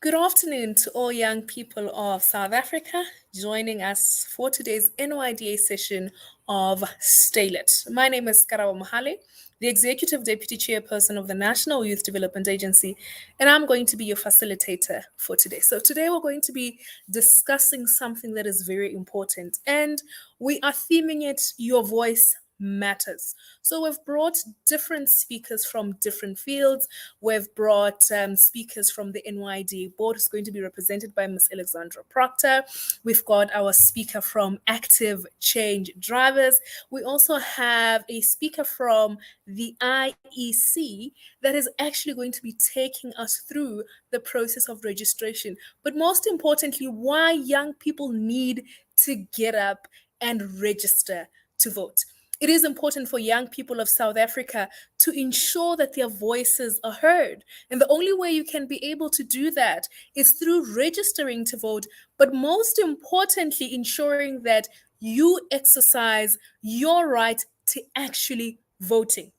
Good afternoon to all young people of South Africa joining us for today's NYDA session of Stay Lit. My name is Karawa Mohale, the Executive Deputy Chairperson of the National Youth Development Agency, and I'm going to be your facilitator for today. So today we're going to be discussing something that is very important, and we are theming it, Your Voice Matters. So we've brought different speakers from different fields. We've brought speakers from the NYDA board, who's going to be represented by Ms. Alexandra Proctor. We've got our speaker from Active Change Drivers. We also have a speaker from the IEC that is actually going to be taking us through the process of registration. But most importantly, why young people need to get up and register to vote. It is important for young people of South Africa to ensure that their voices are heard. And the only way you can be able to do that is through registering to vote, but most importantly, ensuring that you exercise your right to actually voting.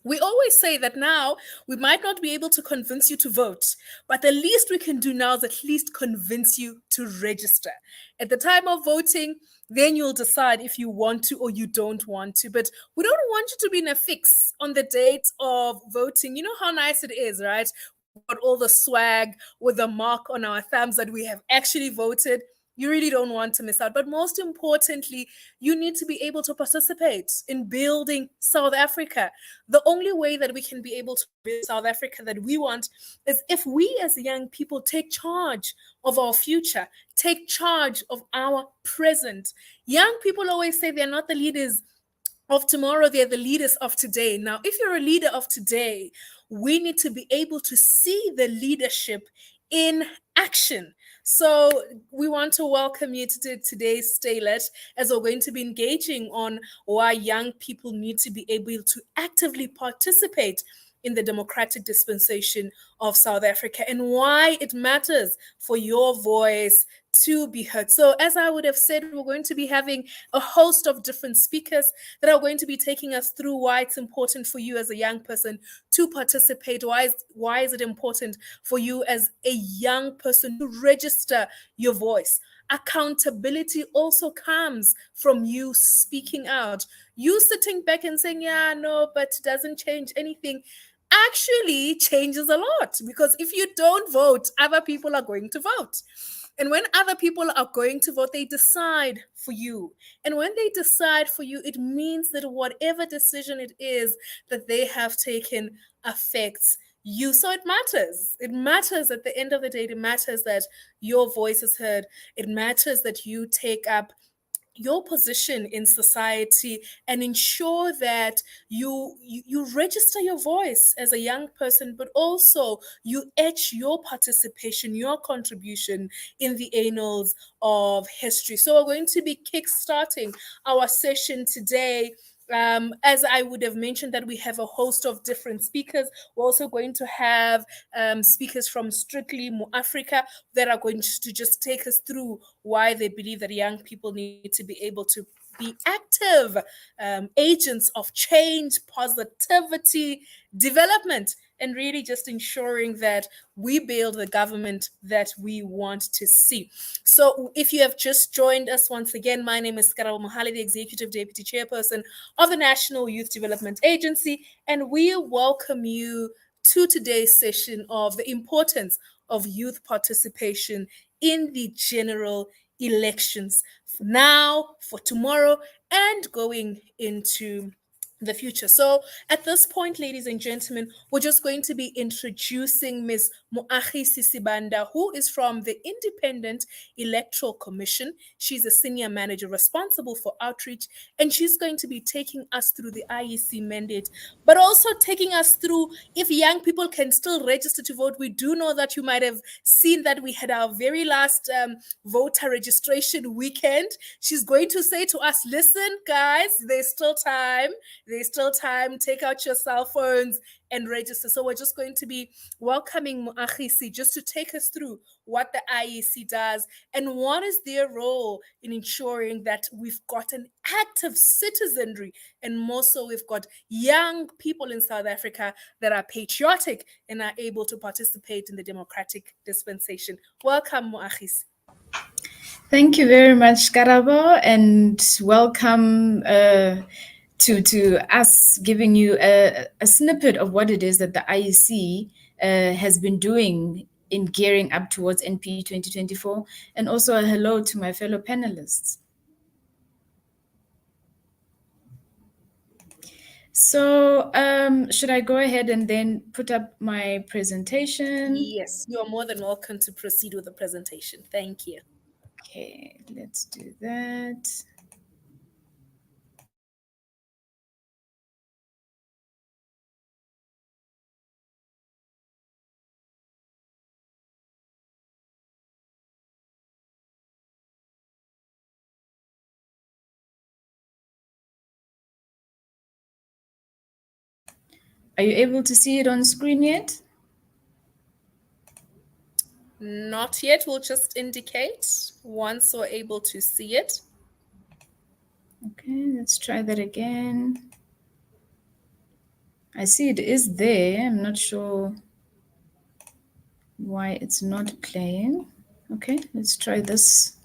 We always say that now we might not be able to convince you to vote, but the least we can do now is at least convince you to register. At the time of voting, then you'll decide if you want to or you don't want to. But we don't want you to be in a fix on the date of voting. You know how nice it is, right? We've got all the swag with the mark on our thumbs that we have actually voted. You really don't want to miss out. But most importantly, you need to be able to participate in building South Africa. The only way that we can be able to build South Africa that we want is if we as young people take charge of our future, take charge of our present. Young people always say they're not the leaders of tomorrow, they're the leaders of today. Now, if you're a leader of today, we need to be able to see the leadership in action. So we want to welcome you to today's Stay Lit, as we're going to be engaging on why young people need to be able to actively participate in the democratic dispensation of South Africa and why it matters for your voice to be heard. So as I would have said, we're going to be having a host of different speakers that are going to be taking us through why it's important for you as a young person to participate. Why is it important for you as a young person to register your voice? Accountability also comes from you speaking out. You sitting back and saying, yeah, no, but it doesn't change anything, actually changes a lot, because if you don't vote, other people are going to vote. And when other people are going to vote, they decide for you. And when they decide for you, it means that whatever decision it is that they have taken affects you. So it matters. It matters at the end of the day. It matters that your voice is heard. It matters that you take up your position in society and ensure that you register your voice as a young person, but also you etch your participation, your contribution in the annals of history. So we're going to be kickstarting our session today. As I would have mentioned, that we have a host of different speakers. We're also going to have speakers from Strictly Mo Africa that are going to just take us through why they believe that young people need to be able to be active agents of change, positivity, development, and really just ensuring that we build the government that we want to see. So if you have just joined us once again, my name is Karawa Mohale, the Executive Deputy Chairperson of the National Youth Development Agency, and we welcome you to today's session of the importance of youth participation in the general elections, for now, for tomorrow, and going into the future. So at this point, ladies and gentlemen, we're just going to be introducing Ms. Moagi Sisibanda, who is from the Independent Electoral Commission. She's a senior manager responsible for outreach, and she's going to be taking us through the IEC mandate, but also taking us through if young people can still register to vote. We do know that you might have seen that we had our very last voter registration weekend. She's going to say to us, listen, guys, there's still time. There's still time. Take out your cell phones and register. So we're just going to be welcoming Moagisi just to take us through what the IEC does and what is their role in ensuring that we've got an active citizenry, and more so we've got young people in South Africa that are patriotic and are able to participate in the democratic dispensation. Welcome, Moagisi. Thank you very much, Karabo, and welcome to us giving you a snippet of what it is that the IEC has been doing in gearing up towards NP 2024, and also a hello to my fellow panelists. So should I go ahead and then put up my presentation? Yes, you're more than welcome to proceed with the presentation. Thank you. Okay, let's do that. Are you able to see it on screen yet? Not yet. We'll just indicate once we're able to see it. Okay, let's try that again. I see it is there. I'm not sure why it's not playing. Okay, let's try this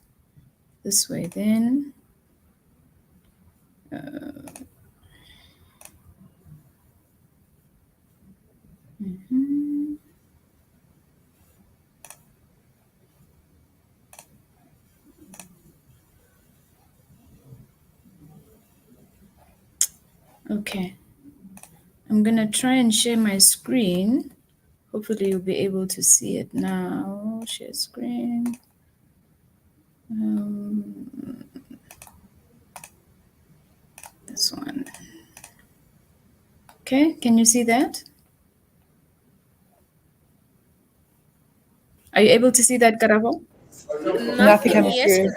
way then. Okay, I'm gonna try and share my screen. Hopefully you'll be able to see it now. Share screen. This one. Okay, can you see that? Are you able to see that, Karabo? Nothing yet.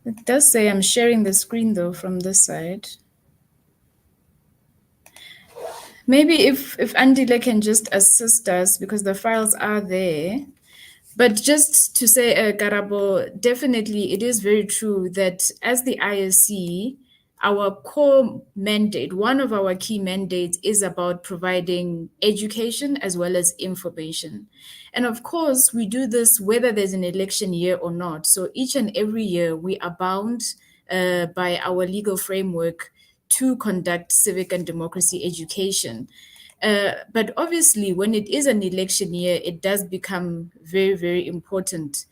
It does say I'm sharing the screen though from this side. Maybe if Andile can just assist us because the files are there. But just to say, Karabo, definitely it is very true that as the ISC, our core mandate, one of our key mandates is about providing education as well as information. And of course, we do this whether there's an election year or not. So each and every year, we are bound by our legal framework to conduct civic and democracy education. But obviously, when it is an election year, it does become very, very important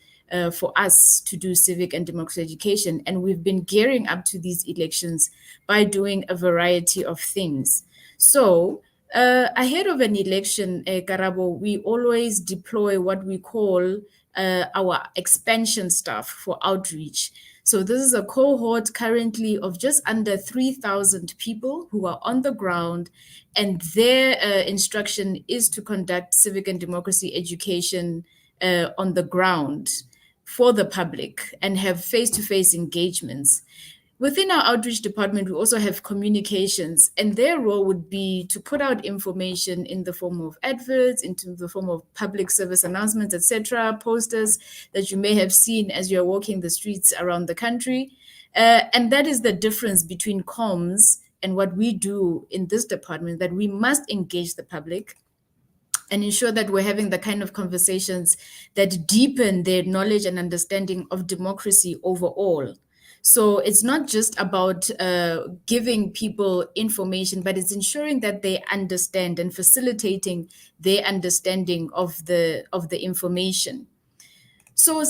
for us to do civic and democracy education. And we've been gearing up to these elections by doing a variety of things. So, ahead of an election, Karabo, we always deploy what we call our expansion staff for outreach. So this is a cohort currently of just under 3,000 people who are on the ground, and their instruction is to conduct civic and democracy education on the ground for the public and have face-to-face engagements. Within our outreach department, we also have communications, and their role would be to put out information in the form of adverts, into the form of public service announcements, etc., posters that you may have seen as you're walking the streets around the country. And that is the difference between comms and what we do in this department, that we must engage the public and ensure that we're having the kind of conversations that deepen their knowledge and understanding of democracy overall. So it's not just about giving people information, but it's ensuring that they understand and facilitating their understanding of the information. So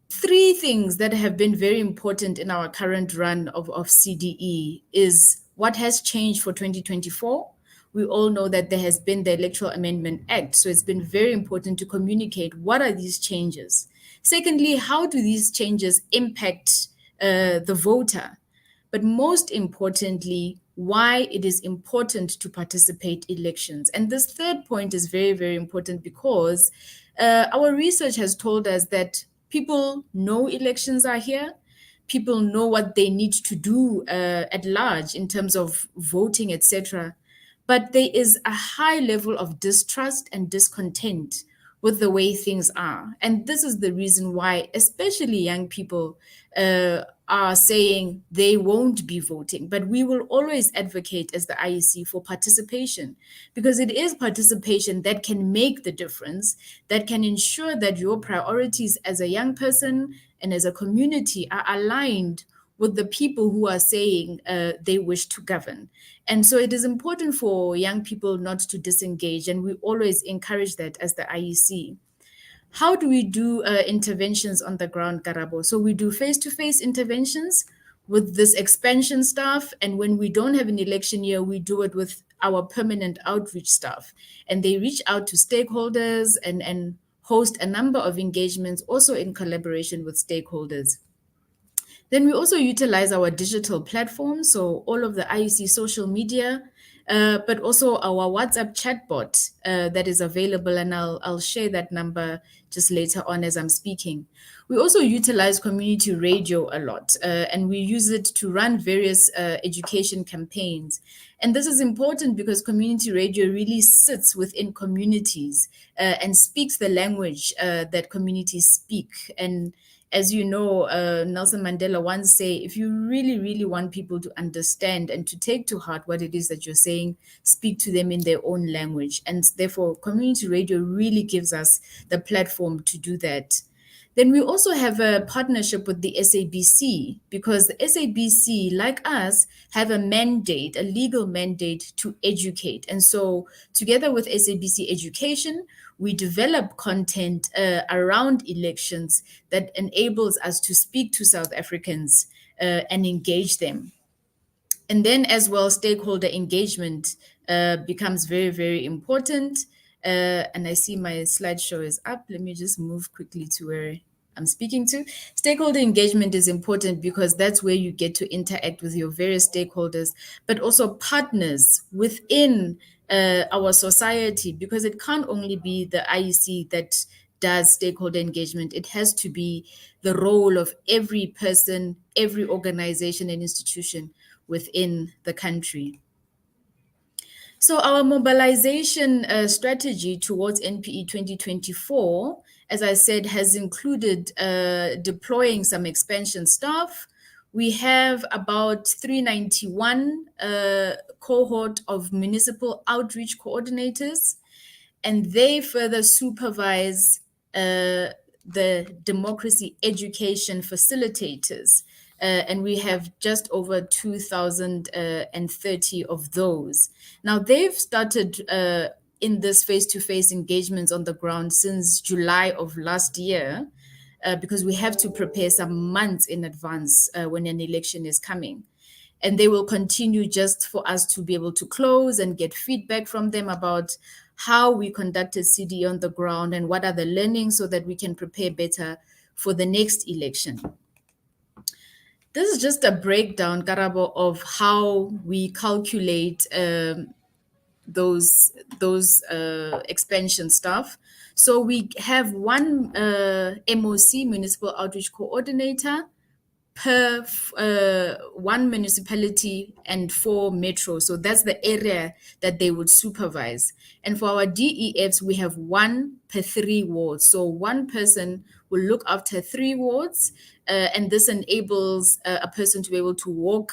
three things that have been very important in our current run of CDE is what has changed for 2024. We all know that there has been the Electoral Amendment Act, so it's been very important to communicate what are these changes. Secondly, how do these changes impact the voter? But most importantly, why it is important to participate elections. And this third point is very, very important because our research has told us that people know elections are here, people know what they need to do at large in terms of voting, etc. But there is a high level of distrust and discontent with the way things are. And this is the reason why, especially young people, are saying they won't be voting. But we will always advocate as the IEC for participation, because it is participation that can make the difference, that can ensure that your priorities as a young person and as a community are aligned with the people who are saying they wish to govern. And so it is important for young people not to disengage, and we always encourage that as the IEC. How do we do interventions on the ground, Karabo? So we do face-to-face interventions with this expansion staff, and when we don't have an election year, we do it with our permanent outreach staff, and they reach out to stakeholders and host a number of engagements, also in collaboration with stakeholders. Then we also utilize our digital platforms, so all of the IEC social media, but also our WhatsApp chatbot that is available, and I'll share that number just later on as I'm speaking. We also utilize community radio a lot, and we use it to run various education campaigns. And this is important because community radio really sits within communities and speaks the language that communities speak. And as you know, Nelson Mandela once said, if you really, really want people to understand and to take to heart what it is that you're saying, speak to them in their own language. And therefore, community radio really gives us the platform to do that. Then we also have a partnership with the SABC, because the SABC, like us, have a mandate, a legal mandate to educate. And so together with SABC Education, we develop content around elections that enables us to speak to South Africans and engage them. And then as well, stakeholder engagement becomes very, very important. And I see my slideshow is up. Let me just move quickly to where I'm speaking to. Stakeholder engagement is important because that's where you get to interact with your various stakeholders, but also partners within our society, because it can't only be the IEC that does stakeholder engagement. It has to be the role of every person, every organization and institution within the country. So our mobilization strategy towards NPE 2024, as I said, has included deploying some expansion staff. We have about 391 cohort of municipal outreach coordinators, and they further supervise the democracy education facilitators. And we have just over 2,030 of those. Now, they've started in this face-to-face engagements on the ground since July of last year, because we have to prepare some months in advance when an election is coming. And they will continue just for us to be able to close and get feedback from them about how we conducted CD on the ground and what are the learnings so that we can prepare better for the next election. This is just a breakdown, Karabo, of how we calculate those expansion staff. So we have one MOC, Municipal Outreach Coordinator, per one municipality and 4 metros. So that's the area that they would supervise. And for our DEFs, we have 1 per 3 wards. So one person will look after 3 wards, and this enables a person to be able to walk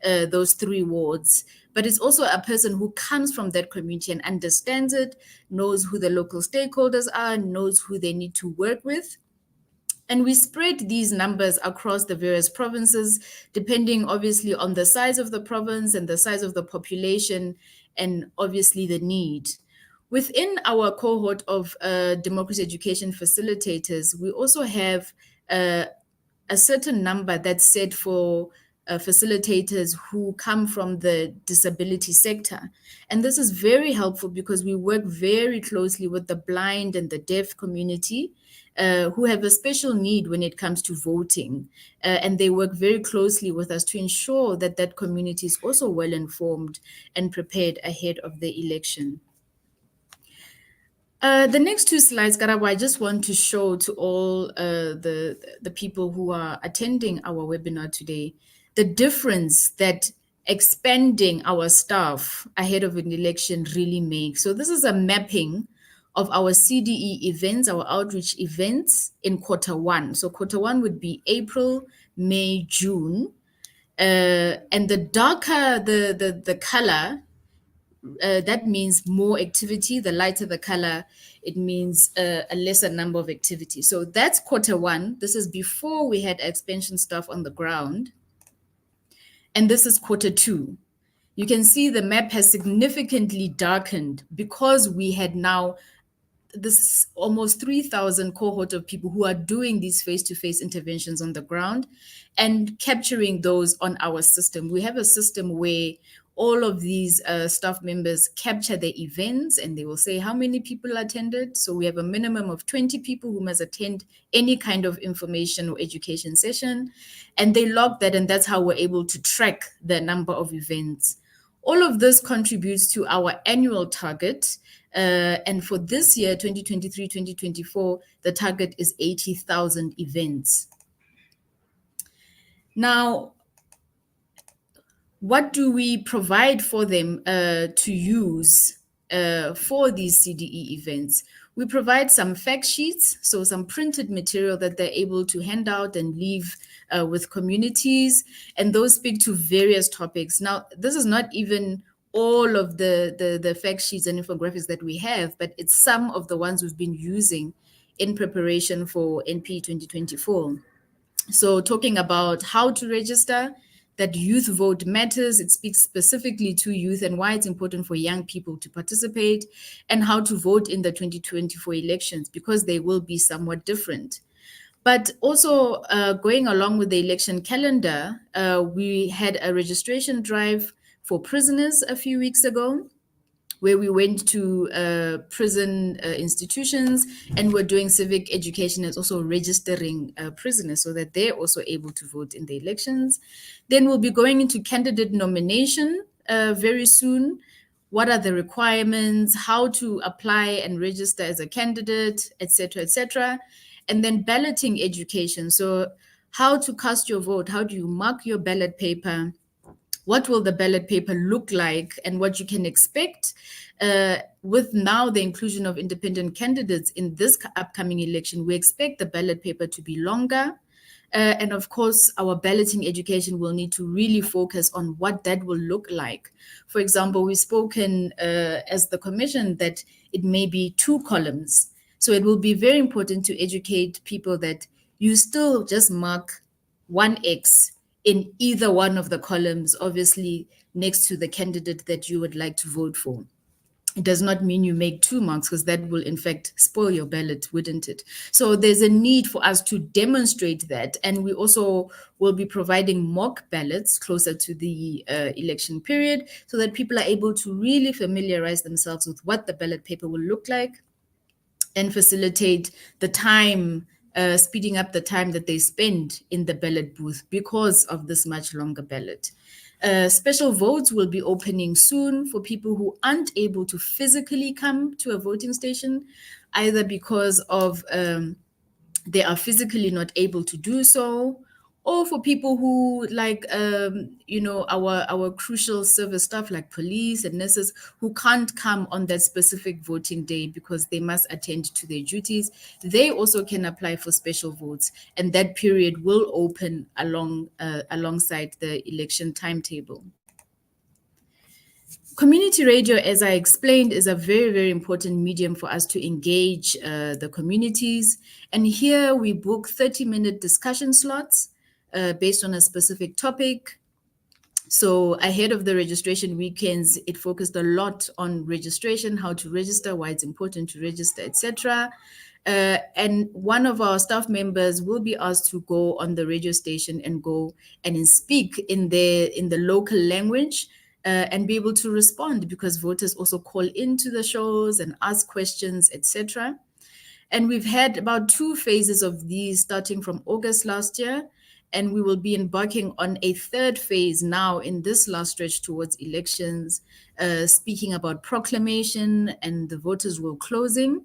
those 3 wards. But it's also a person who comes from that community and understands it, knows who the local stakeholders are, knows who they need to work with. And we spread these numbers across the various provinces, depending obviously on the size of the province and the size of the population, and obviously the need. Within our cohort of democracy education facilitators, we also have a certain number that's set for facilitators who come from the disability sector. And this is very helpful because we work very closely with the blind and the deaf community who have a special need when it comes to voting. And they work very closely with us to ensure that that community is also well informed and prepared ahead of the election. The next two slides, Karabo, I just want to show to all the people who are attending our webinar today the difference that expanding our staff ahead of an election really makes. So this is a mapping of our CDE events, our outreach events in quarter one. So quarter one would be April, May, June. And the darker the color, that means more activity. The lighter the color, it means a lesser number of activity. So that's quarter one. This is before we had expansion staff on the ground. And this is quarter two. You can see the map has significantly darkened because we had now this almost 3,000 cohort of people who are doing these face-to-face interventions on the ground and capturing those on our system. We have a system where all of these staff members capture the events and they will say how many people attended. So we have a minimum of 20 people who must attend any kind of information or education session. And they log that, and that's how we're able to track the number of events. All of this contributes to our annual target. And for this year, 2023-2024, the target is 80,000 events. Now, what do we provide for them to use for these CDE events? We provide some fact sheets, so some printed material that they're able to hand out and leave with communities, and those speak to various topics. Now, this is not even all of the fact sheets and infographics that we have, but it's some of the ones we've been using in preparation for NP 2024. So talking about how to register, that youth vote matters. It speaks specifically to youth and why it's important for young people to participate, and how to vote in the 2024 elections because they will be somewhat different. But also going along with the election calendar, we had a registration drive for prisoners a few weeks ago, where we went to prison institutions and we're doing civic education and also registering prisoners so that they're also able to vote in the elections. Then we'll be going into candidate nomination very soon. What are the requirements, how to apply and register as a candidate, etc., etc. And then balloting education. So how to cast your vote, how do you mark your ballot paper, what will the ballot paper look like, and what you can expect with now the inclusion of independent candidates in this upcoming election. We expect the ballot paper to be longer. And of course, our balloting education will need to really focus on what that will look like. For example, we've spoken as the commission that it may be 2 columns. So it will be very important to educate people that you still just mark 1X in either one of the columns, obviously next to the candidate that you would like to vote for. It does not mean you make 2 marks, because that will in fact spoil your ballot, wouldn't it? So there's a need for us to demonstrate that. And we also will be providing mock ballots closer to the election period so that people are able to really familiarize themselves with what the ballot paper will look like and facilitate the time, speeding up the time that they spend in the ballot booth because of this much longer ballot. Special votes will be opening soon for people who aren't able to physically come to a voting station, either because of they are physically not able to do so, or for people who like, our crucial service staff like police and nurses who can't come on that specific voting day because they must attend to their duties. They also can apply for special votes, and that period will open alongside the election timetable. Community radio, as I explained, is a very, very important medium for us to engage the communities. And here we book 30-minute discussion slots based on a specific topic. So ahead of the registration weekends, it focused a lot on registration, how to register, why it's important to register, etc. And one of our staff members will be asked to go on the radio station and go and speak in the local language and be able to respond, because voters also call into the shows and ask questions, etc. And we've had about 2 phases of these starting from August last year. And we will be embarking on a 3rd phase now in this last stretch towards elections, speaking about proclamation and the voters' roll closing.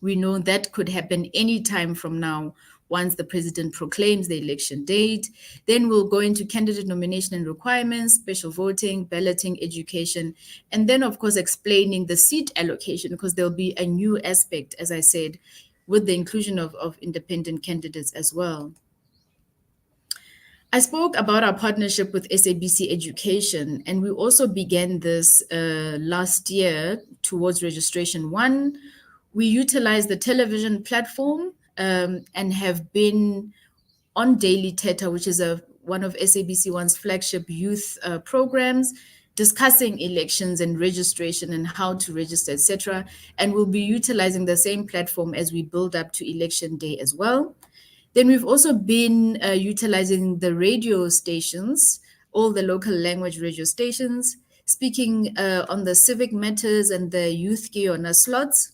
We know that could happen any time from now once the president proclaims the election date. Then we'll go into candidate nomination and requirements, special voting, balloting, education, and then, of course, explaining the seat allocation, because there'll be a new aspect, as I said, with the inclusion of independent candidates as well. I spoke about our partnership with SABC Education, and we also began this last year towards registration one. We utilized the television platform and have been on Daily Theta, which is one of SABC One's flagship youth programs, discussing elections and registration and how to register, etc. And we'll be utilizing the same platform as we build up to election day as well. Then we've also been utilizing the radio stations, all the local language radio stations, speaking on the civic matters and the youth Kiona slots,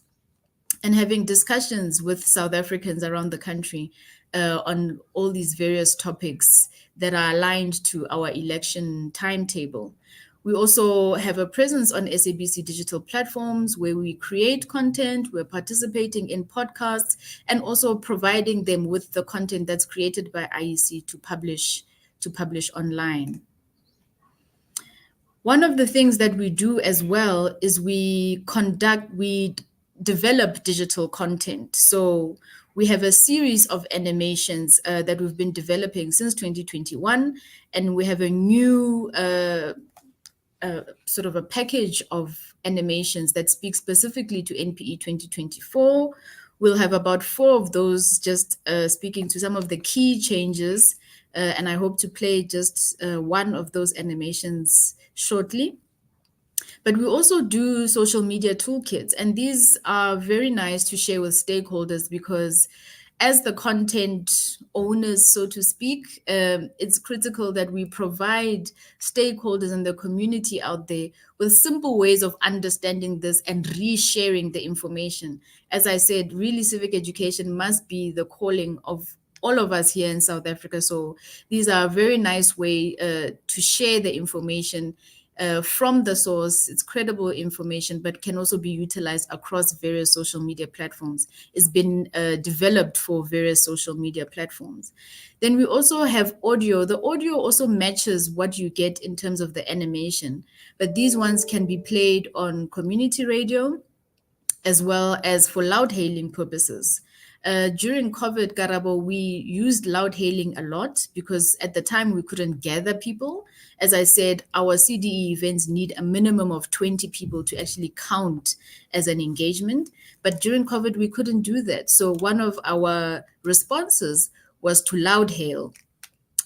and having discussions with South Africans around the country on all these various topics that are aligned to our election timetable. We also have a presence on SABC digital platforms where we create content, we're participating in podcasts, and also providing them with the content that's created by IEC to publish online. One of the things that we do as well is we develop digital content. So we have a series of animations that we've been developing since 2021, and we have a new sort of a package of animations that speak specifically to NPE 2024. We'll have about 4 of those just speaking to some of the key changes, and I hope to play just one of those animations shortly. But we also do social media toolkits, and these are very nice to share with stakeholders because as the content owners, so to speak, it's critical that we provide stakeholders and the community out there with simple ways of understanding this and resharing the information. As I said, really civic education must be the calling of all of us here in South Africa. So these are a very nice way to share the information from the source. It's credible information, but can also be utilized across various social media platforms. It's been developed for various social media platforms. Then we also have audio. The audio also matches what you get in terms of the animation, but these ones can be played on community radio as well as for loud hailing purposes. During COVID, Karabo, we used loud hailing a lot because at the time we couldn't gather people. As I said, our CDE events need a minimum of 20 people to actually count as an engagement. But during COVID, we couldn't do that. So one of our responses was to loud hail.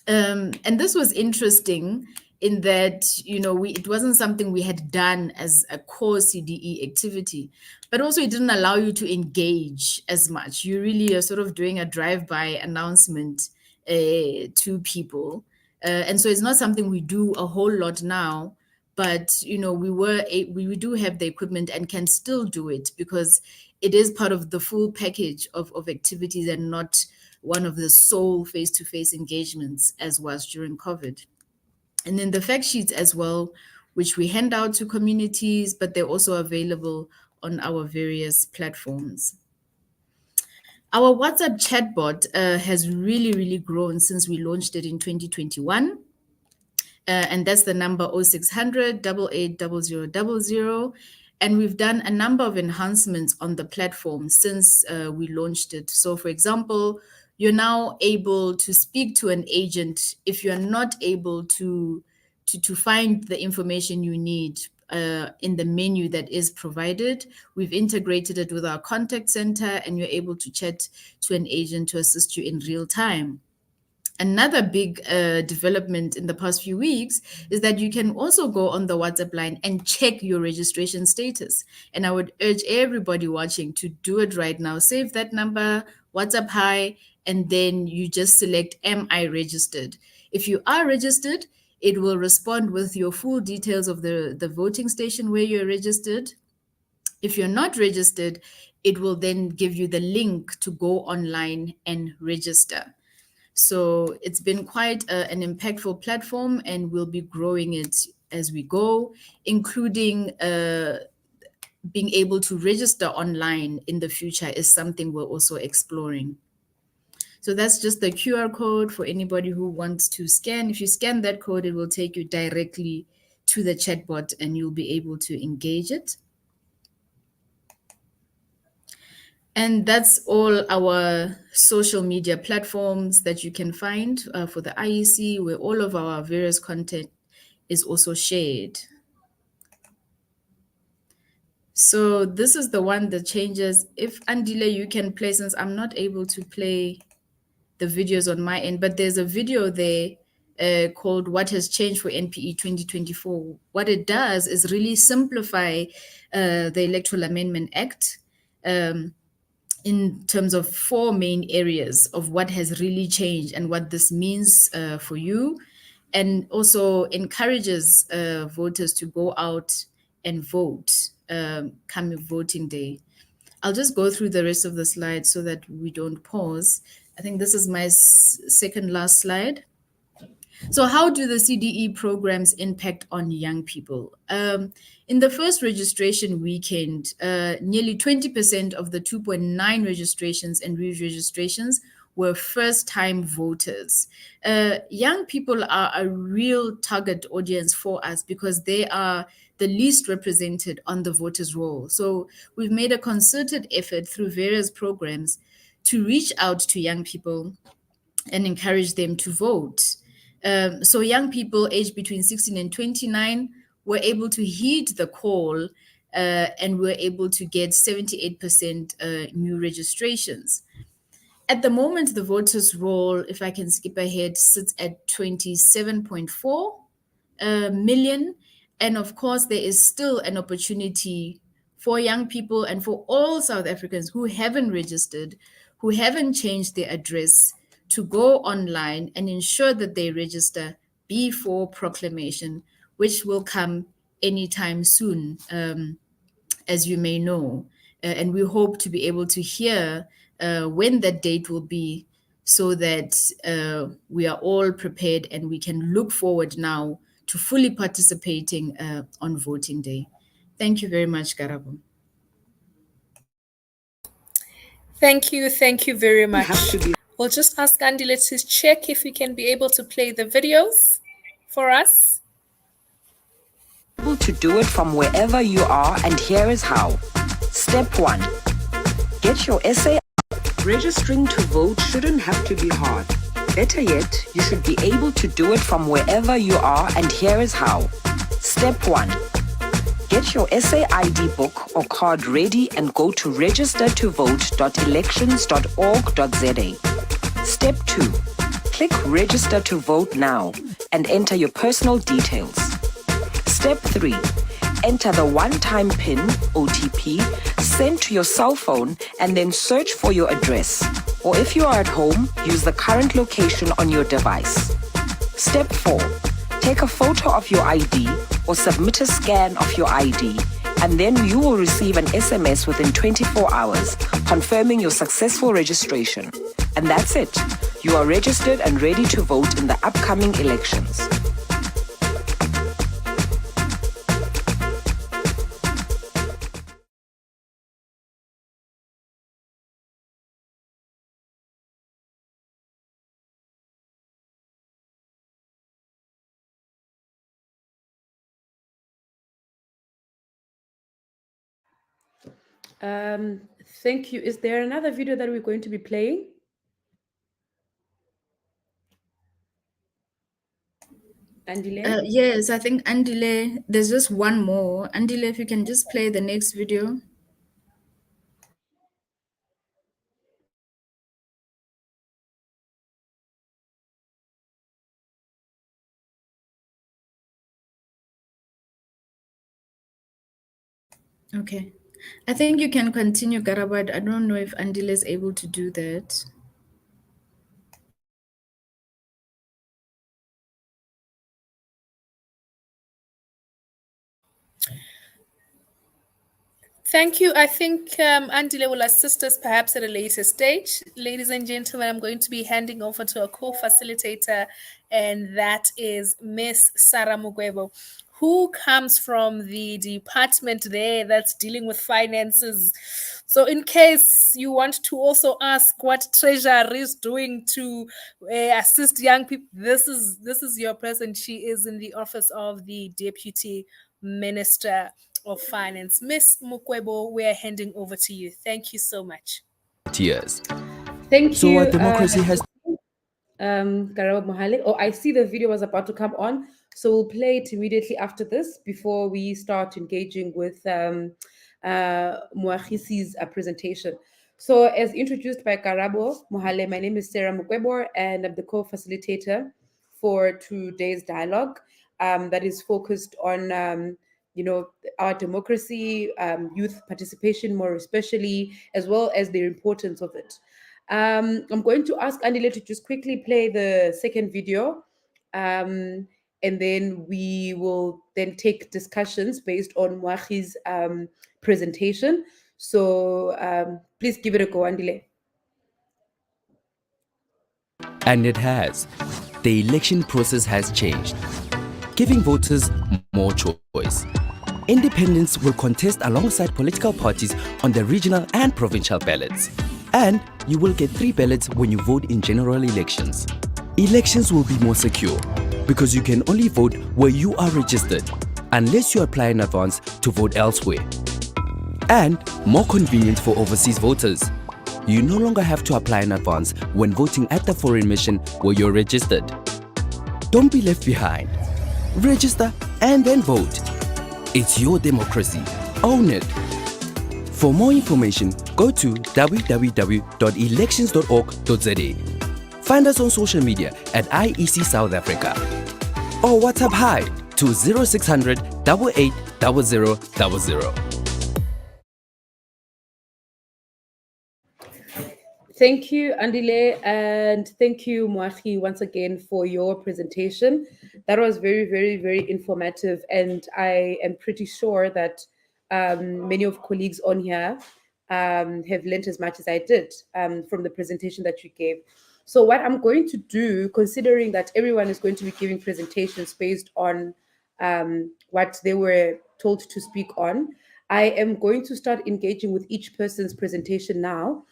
And this was interesting in that, it wasn't something we had done as a core CDE activity, but also it didn't allow you to engage as much. You really are sort of doing a drive-by announcement to people. And so it's not something we do a whole lot now, but, we do have the equipment and can still do it because it is part of the full package of activities and not one of the sole face-to-face engagements as was during COVID. And then the fact sheets as well, which we hand out to communities, but they're also available on our various platforms. Our WhatsApp chatbot has really, really grown since we launched it in 2021. And that's the number 0600 880000. And we've done a number of enhancements on the platform since we launched it. So, for example, you're now able to speak to an agent if you're not able to find the information you need in the menu that is provided. We've integrated it with our contact center, and you're able to chat to an agent to assist you in real time. Another big development in the past few weeks is that you can also go on the WhatsApp line and check your registration status. And I would urge everybody watching to do it right now. Save that number, WhatsApp hi, and then you just select, am I registered? If you are registered, it will respond with your full details of the voting station where you're registered. If you're not registered, it will then give you the link to go online and register. So it's been quite an impactful platform, and we'll be growing it as we go, including being able to register online in the future is something we're also exploring. So that's just the QR code for anybody who wants to scan. If you scan that code, it will take you directly to the chatbot and you'll be able to engage it. And that's all our social media platforms that you can find for the IEC, where all of our various content is also shared. So this is the one that changes. If Andile, you can play, since I'm not able to play the videos on my end, but there's a video there called What Has Changed for NPE 2024. What it does is really simplify the Electoral Amendment Act in terms of 4 main areas of what has really changed and what this means for you, and also encourages voters to go out and vote come voting day. I'll just go through the rest of the slides so that we don't pause. I think this is my second last slide. So how do the CDE programs impact on young people? In the first registration weekend, nearly 20% of the 2.9 registrations and re-registrations were first-time voters. Young people are a real target audience for us because they are the least represented on the voters' roll. So we've made a concerted effort through various programs to reach out to young people and encourage them to vote. So young people aged between 16 and 29 were able to heed the call and were able to get 78% new registrations. At the moment, the voters' roll, if I can skip ahead, sits at 27.4 million. And of course, there is still an opportunity for young people and for all South Africans who haven't registered, who haven't changed their address, to go online and ensure that they register before proclamation, which will come anytime soon, as you may know. And we hope to be able to hear when that date will be, so that we are all prepared and we can look forward now to fully participating on voting day. Thank you very much, Karabo. Thank you very much. We'll just ask Andile to check if we can be able to play the videos for us. Able to do it from wherever you are, and here is how. Step 1. Get your essay. Registering to vote shouldn't have to be hard. Better yet, you should be able to do it from wherever you are, and here is how. Step 1. Get your essay ID book or card ready and go to register2vote.elections.org.za. Step 2. Click Register to Vote now and enter your personal details. Step 3. Enter the one-time PIN, OTP, sent to your cell phone and then search for your address. Or if you are at home, use the current location on your device. Step 4. Take a photo of your ID or submit a scan of your ID, and then you will receive an SMS within 24 hours confirming your successful registration. And that's it. You are registered and ready to vote in the upcoming elections. Thank you. Is there another video that we're going to be playing? Andile? Yes, I think Andile, there's just one more. Andile, if you can just play the next video. Okay. I think you can continue, Garabad. I don't know if Andile is able to do that. Thank you. I think Andile will assist us perhaps at a later stage. Ladies and gentlemen, I'm going to be handing over to a co-facilitator, and that is Miss Sarah Mugwebo, who comes from the department there that's dealing with finances. So in case you want to also ask what Treasury is doing to assist young people, this is your person. She is in the office of the Deputy Minister of Finance. Miss Mukwebo, we are handing over to you. Thank you so much. Years. Thank So you. our democracy has Karabo Mohale. Oh, I see the video was about to come on. So we'll play it immediately after this before we start engaging with Moagisi's presentation. So as introduced by Karabo Mohale, my name is Sarah Mukwebo and I'm the co-facilitator for today's dialogue that is focused on our democracy, youth participation more especially, as well as the importance of it. I'm going to ask Andile to just quickly play the second video, and then we will then take discussions based on Moagi's presentation. So please give it a go, Andile. And it has. The election process has changed, giving voters more choice. Independents will contest alongside political parties on the regional and provincial ballots. And you will get 3 ballots when you vote in general elections. Elections will be more secure because you can only vote where you are registered unless you apply in advance to vote elsewhere. And more convenient for overseas voters. You no longer have to apply in advance when voting at the foreign mission where you're registered. Don't be left behind. Register and then vote. It's your democracy. Own it. For more information, go to www.elections.org.za. Find us on social media at IEC South Africa. Or WhatsApp hi to 0600 88 0000. Thank you, Andile, and thank you, Moagi, once again for your presentation. That was very, very, very informative, and I am pretty sure that many of colleagues on here have learned as much as I did from the presentation that you gave. So what I'm going to do, considering that everyone is going to be giving presentations based on what they were told to speak on, I am going to start engaging with each person's presentation now,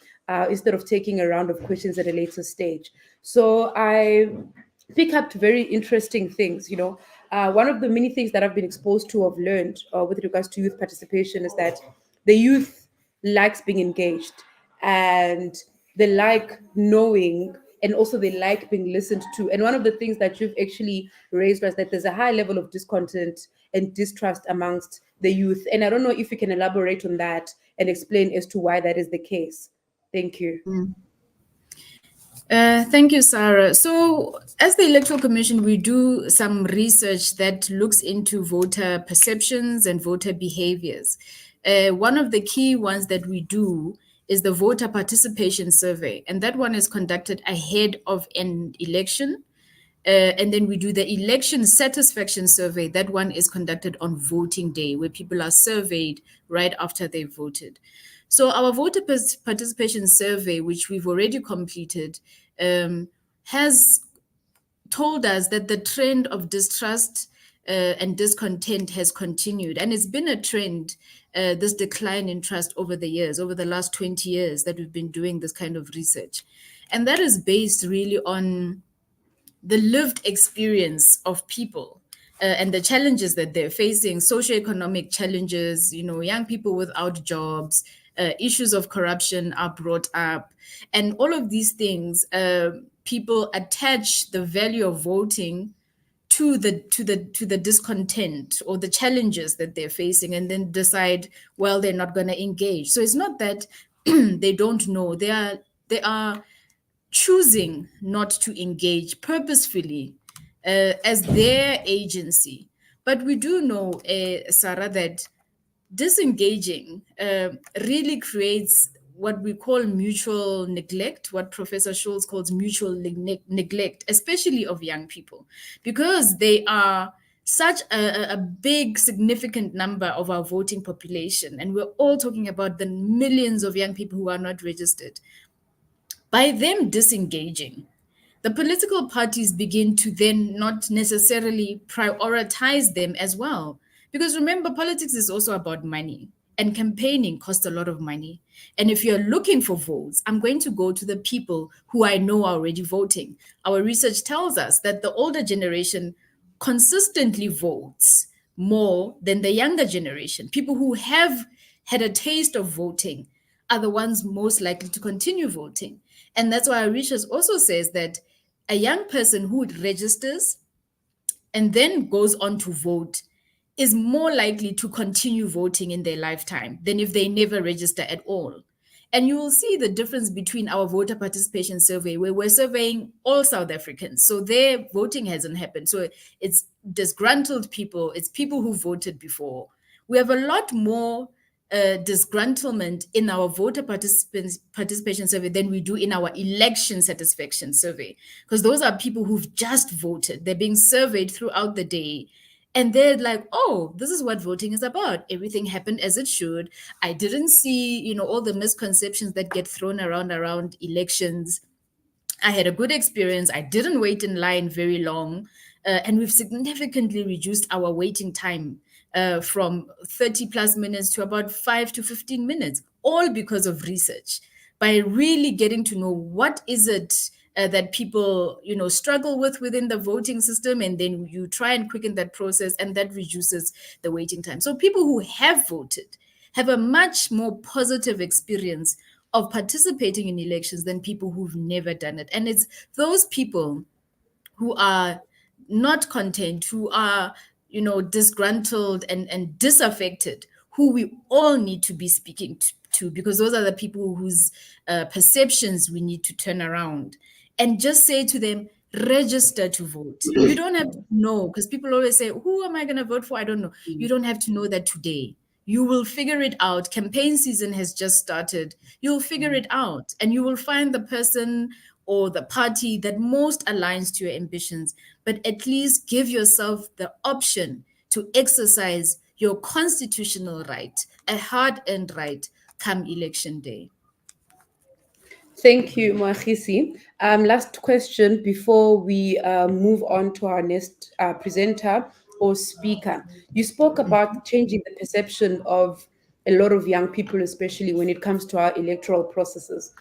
instead of taking a round of questions at a later stage. So I pick up very interesting things. One of the many things that I've been exposed to, I've learned with regards to youth participation is that the youth likes being engaged and they like knowing, and also they like being listened to. And one of the things that you've actually raised was that there's a high level of discontent and distrust amongst the youth. And I don't know if you can elaborate on that and explain as to why that is the case. Thank you. Thank you, Sarah. So as the Electoral Commission, we do some research that looks into voter perceptions and voter behaviors. One of the key ones that we do is the voter participation survey, and that one is conducted ahead of an election. And then we do the election satisfaction survey. That one is conducted on voting day, where people are surveyed right after they voted. So our voter participation survey, which we've already completed, has told us that the trend of distrust and discontent has continued. And it's been a trend, this decline in trust over the years, over the last 20 years that we've been doing this kind of research. And that is based really on the lived experience of people and the challenges that they're facing, socioeconomic challenges, young people without jobs, issues of corruption are brought up. And all of these things, people attach the value of voting to the discontent or the challenges that they're facing, and then decide, well, they're not going to engage. So it's not that they don't know, they are choosing not to engage purposefully as their agency. But we do know, Sarah, that disengaging really creates what we call mutual neglect, what Professor Schultz calls mutual neglect, especially of young people, because they are such a big, significant number of our voting population. And we're all talking about the millions of young people who are not registered. By them disengaging, the political parties begin to then not necessarily prioritize them as well. Because remember, politics is also about money, and campaigning costs a lot of money. And if you're looking for votes, I'm going to go to the people who I know are already voting. Our research tells us that the older generation consistently votes more than the younger generation. People who have had a taste of voting are the ones most likely to continue voting. And that's why our research also says that a young person who registers and then goes on to vote is more likely to continue voting in their lifetime than if they never register at all. And you will see the difference between our voter participation survey, where we're surveying all South Africans. So their voting hasn't happened. So it's disgruntled people, it's people who voted before. We have a lot more disgruntlement in our voter participation survey than we do in our election satisfaction survey, because those are people who've just voted. They're being surveyed throughout the day. And they're like, oh, this is what voting is about. Everything happened as it should. I didn't see, all the misconceptions that get thrown around elections. I had a good experience. I didn't wait in line very long. And we've significantly reduced our waiting time from 30 plus minutes to about 5 to 15 minutes, all because of research. By really getting to know what is it that people, struggle with within the voting system, and then you try and quicken that process, and that reduces the waiting time. So people who have voted have a much more positive experience of participating in elections than people who've never done it. And it's those people who are not content, who are, disgruntled and disaffected, who we all need to be speaking to, because those are the people whose perceptions we need to turn around. And just say to them, register to vote. You don't have to know, because people always say, who am I going to vote for? I don't know. You don't have to know that today. You will figure it out. Campaign season has just started. You'll figure it out, and you will find the person or the party that most aligns to your ambitions. But at least give yourself the option to exercise your constitutional right, a hard-earned right, come election day. Thank you, Moagisi. Last question before we move on to our next presenter or speaker. You spoke about changing the perception of a lot of young people, especially when it comes to our electoral processes.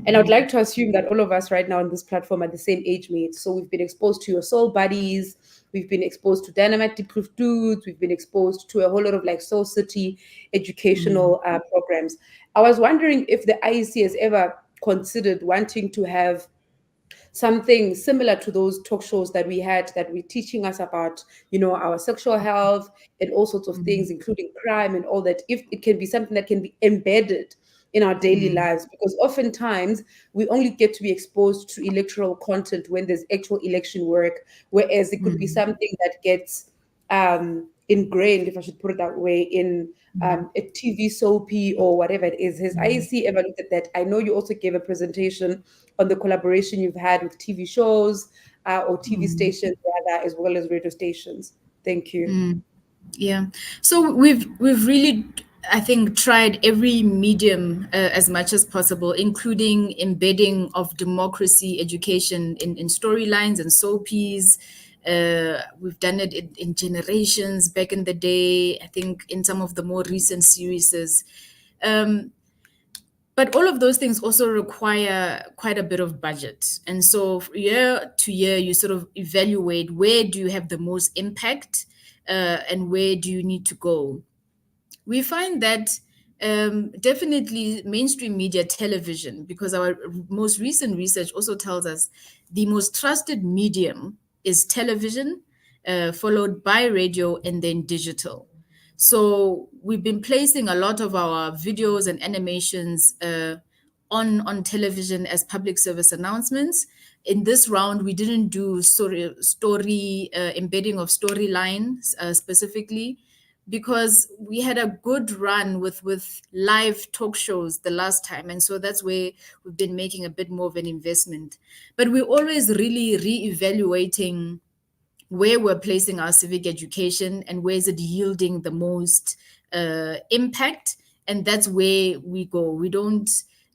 And I'd like to assume that all of us right now on this platform are the same age mates. So we've been exposed to your soul buddies, we've been exposed to Dynamite Proof Dudes, we've been exposed to a whole lot of Soul City educational programs. I was wondering if the IEC has ever considered wanting to have something similar to those talk shows that we had, that were teaching us about, our sexual health and all sorts of things, including crime and all that, if it can be something that can be embedded in our daily lives, because oftentimes we only get to be exposed to electoral content when there's actual election work, whereas it could be something that gets ingrained, if I should put it that way, in a TV soapy or whatever it is. Has IEC ever looked at that? I know you also gave a presentation on the collaboration you've had with TV shows or TV stations rather, as well as radio stations. Thank you. Yeah. So we've really, I think, tried every medium as much as possible, including embedding of democracy education in storylines and soapies. We've done it in Generations back in the day, I think in some of the more recent series. But all of those things also require quite a bit of budget. And so year to year, you sort of evaluate where do you have the most impact and where do you need to go. We find that definitely mainstream media, television, because our most recent research also tells us the most trusted medium is television, followed by radio, and then digital. So we've been placing a lot of our videos and animations on television as public service announcements. In this round, we didn't do story embedding of storylines specifically, because we had a good run with live talk shows the last time. And so that's where we've been making a bit more of an investment. But we're always really re-evaluating where we're placing our civic education and where is it yielding the most impact. And that's where we go. We don't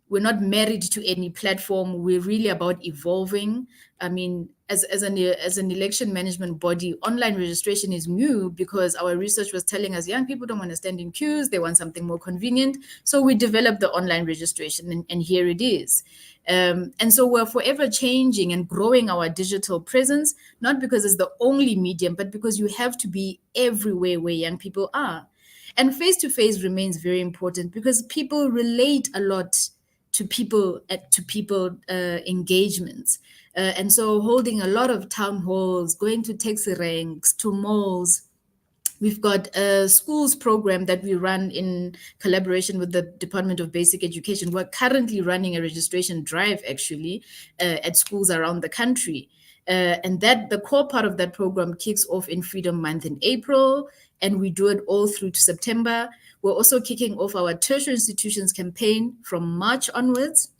we're not married to any platform. We're really about evolving. I mean, as an election management body, online registration is new because our research was telling us young people don't want to stand in queues. They want something more convenient. So we developed the online registration, and here it is. And so we're forever changing and growing our digital presence, not because it's the only medium, but because you have to be everywhere where young people are. And face-to-face remains very important because people relate a lot to people engagements. And so holding a lot of town halls, going to taxi ranks, to malls. We've got a schools program that we run in collaboration with the Department of Basic Education. We're currently running a registration drive, actually, at schools around the country. And that the core part of that program kicks off in Freedom Month in April, and we do it all through to September. We're also kicking off our tertiary institutions campaign from March onwards.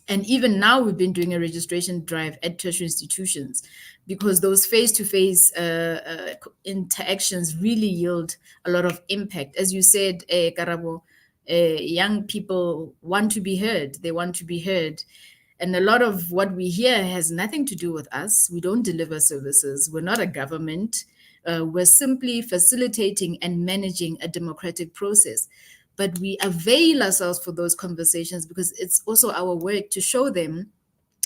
And even now, we've been doing a registration drive at tertiary institutions because those face-to-face interactions really yield a lot of impact. As you said, Karabo, young people want to be heard. They want to be heard. And a lot of what we hear has nothing to do with us. We don't deliver services. We're not a government. We're simply facilitating and managing a democratic process. But we avail ourselves for those conversations because it's also our work to show them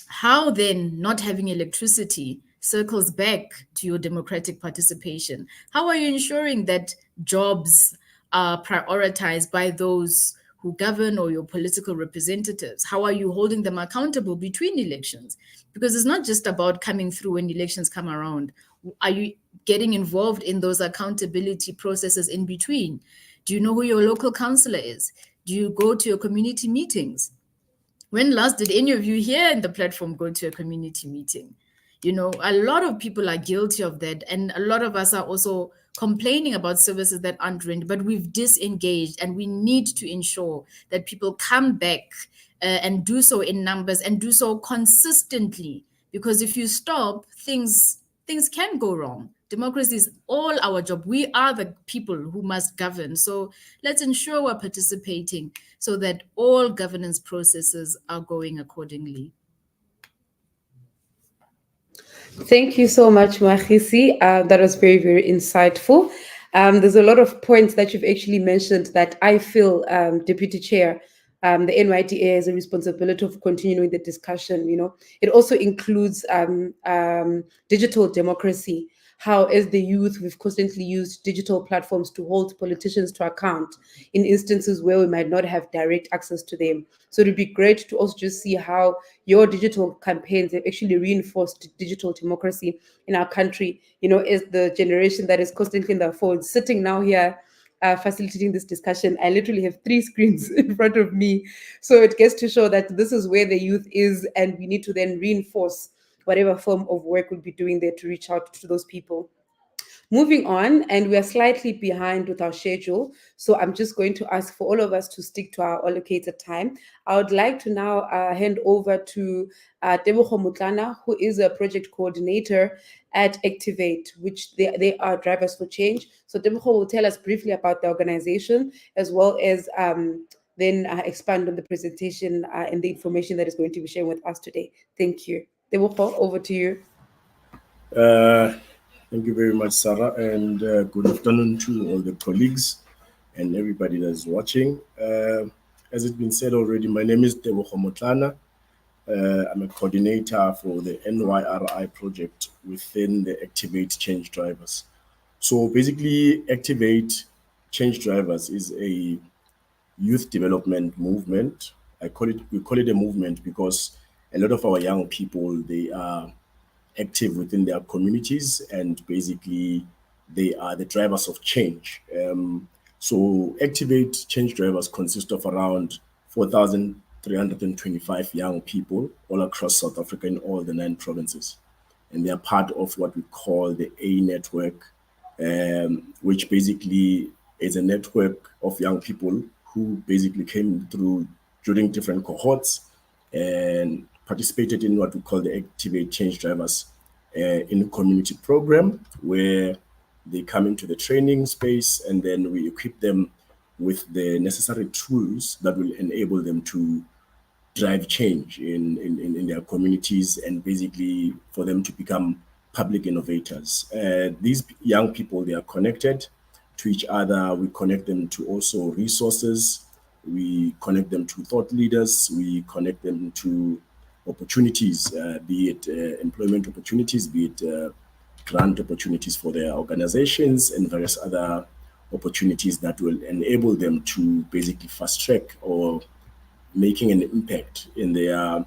how then not having electricity circles back to your democratic participation. How are you ensuring that jobs are prioritized by those who govern or your political representatives? How are you holding them accountable between elections? Because it's not just about coming through when elections come around. Are you getting involved in those accountability processes in between? Do you know who your local councillor is? Do you go to your community meetings? When last did any of you here in the platform go to a community meeting? You know, a lot of people are guilty of that. And a lot of us are also complaining about services that aren't rendered, but we've disengaged, and we need to ensure that people come back and do so in numbers and do so consistently. Because if you stop, things can go wrong. Democracy is all our job. We are the people who must govern. So let's ensure we're participating so that all governance processes are going accordingly. Thank you so much, Mahisi. That was very, very insightful. There's a lot of points that you've actually mentioned that I feel, Deputy Chair, the NYDA has a responsibility of continuing the discussion. You know, it also includes digital democracy. How, as the youth, we've constantly used digital platforms to hold politicians to account in instances where we might not have direct access to them. So it would be great to also just see how your digital campaigns have actually reinforced digital democracy in our country. You know, as the generation that is constantly in their phones, sitting now here, facilitating this discussion, I literally have 3 screens in front of me. So it gets to show that this is where the youth is, and we need to then reinforce whatever form of work we'll be doing there to reach out to those people. Moving on, and we are slightly behind with our schedule, so I'm just going to ask for all of us to stick to our allocated time. I would like to now hand over to Tebogo Motlana, who is a project coordinator at Activate, which they are Drivers for Change. So Tebogo will tell us briefly about the organization, as well as then expand on the presentation and the information that is going to be sharing with us today. Thank you. Tebogo, over to you. Thank you very much, Sarah, and good afternoon to all the colleagues and everybody that's watching. As it's been said already, my name is Tebogo Motlana. I'm a coordinator for the NYRI project within the Activate Change Drivers. So basically, Activate Change Drivers is a youth development movement. We call it a movement because a lot of our young people, they are active within their communities, and basically they are the drivers of change. So Activate Change Drivers consist of around 4,325 young people all across South Africa in all the 9 provinces. And they are part of what we call the A Network, which basically is a network of young people who basically came through during different cohorts and participated in what we call the Activate Change Drivers in a community program, where they come into the training space and then we equip them with the necessary tools that will enable them to drive change in their communities and basically for them to become public innovators. These young people, they are connected to each other. We connect them to also resources. We connect them to thought leaders. We connect them to opportunities, be it employment opportunities, be it grant opportunities for their organizations and various other opportunities that will enable them to basically fast track or making an impact in their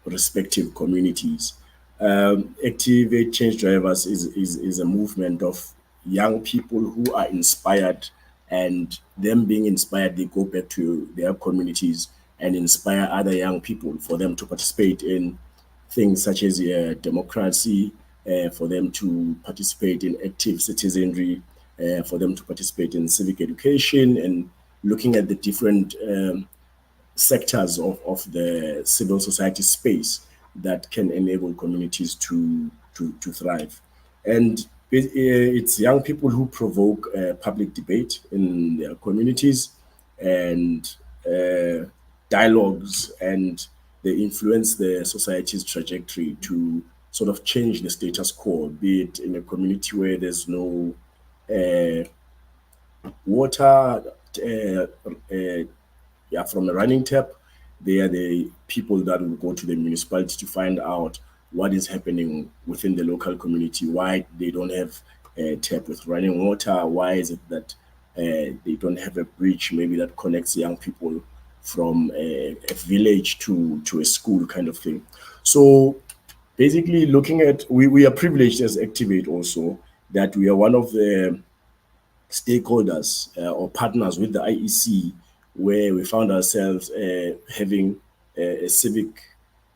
respective communities. Activate Change Drivers is a movement of young people who are inspired, and them being inspired, they go back to their communities and inspire other young people for them to participate in things such as democracy, for them to participate in active citizenry, for them to participate in civic education, and looking at the different sectors of the civil society space that can enable communities to thrive. And it's young people who provoke public debate in their communities and dialogues, and they influence the society's trajectory to sort of change the status quo, be it in a community where there's no water from a running tap. They are the people that will go to the municipality to find out what is happening within the local community, why they don't have a tap with running water, why is it that they don't have a bridge maybe that connects young people from a village to a school kind of thing. So basically looking at, we are privileged as Activate also that we are one of the stakeholders or partners with the IEC, where we found ourselves having a civic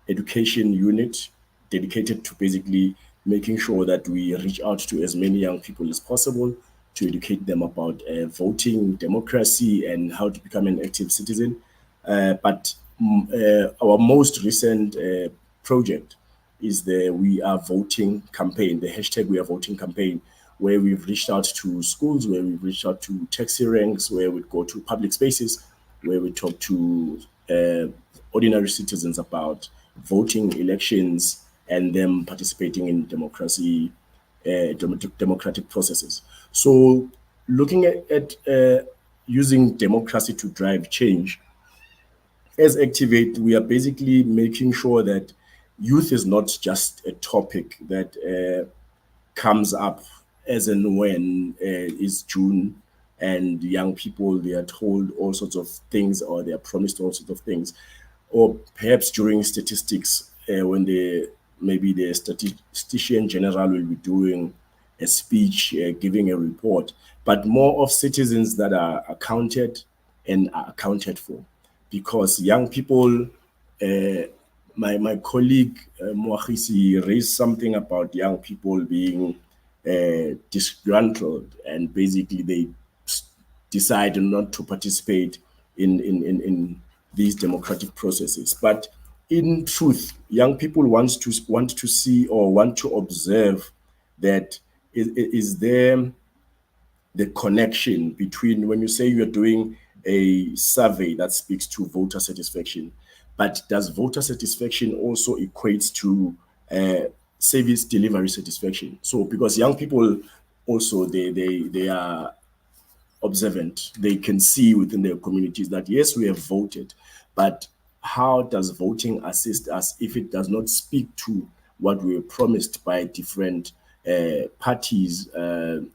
education unit dedicated to basically making sure that we reach out to as many young people as possible to educate them about voting, democracy, and how to become an active citizen. But our most recent project is the We Are Voting campaign, the hashtag We Are Voting campaign, where we've reached out to schools, where we've reached out to taxi ranks, where we go to public spaces, where we talk to ordinary citizens about voting, elections, and them participating in democracy, democratic processes. So looking at using democracy to drive change, as Activate, we are basically making sure that youth is not just a topic that comes up as and when it's June and young people, they are told all sorts of things, or they are promised all sorts of things, or perhaps during statistics when maybe the statistician general will be doing a speech, giving a report, but more of citizens that are accounted and are accounted for. Because young people, my colleague Moagisi raised something about young people being disgruntled, and basically they decide not to participate in these democratic processes. But in truth, young people want to see or want to observe that is there the connection between, when you say you're doing a survey that speaks to voter satisfaction, but does voter satisfaction also equate to service delivery satisfaction? So because young people also, they are observant, they can see within their communities that yes, we have voted, but how does voting assist us if it does not speak to what we were promised by different parties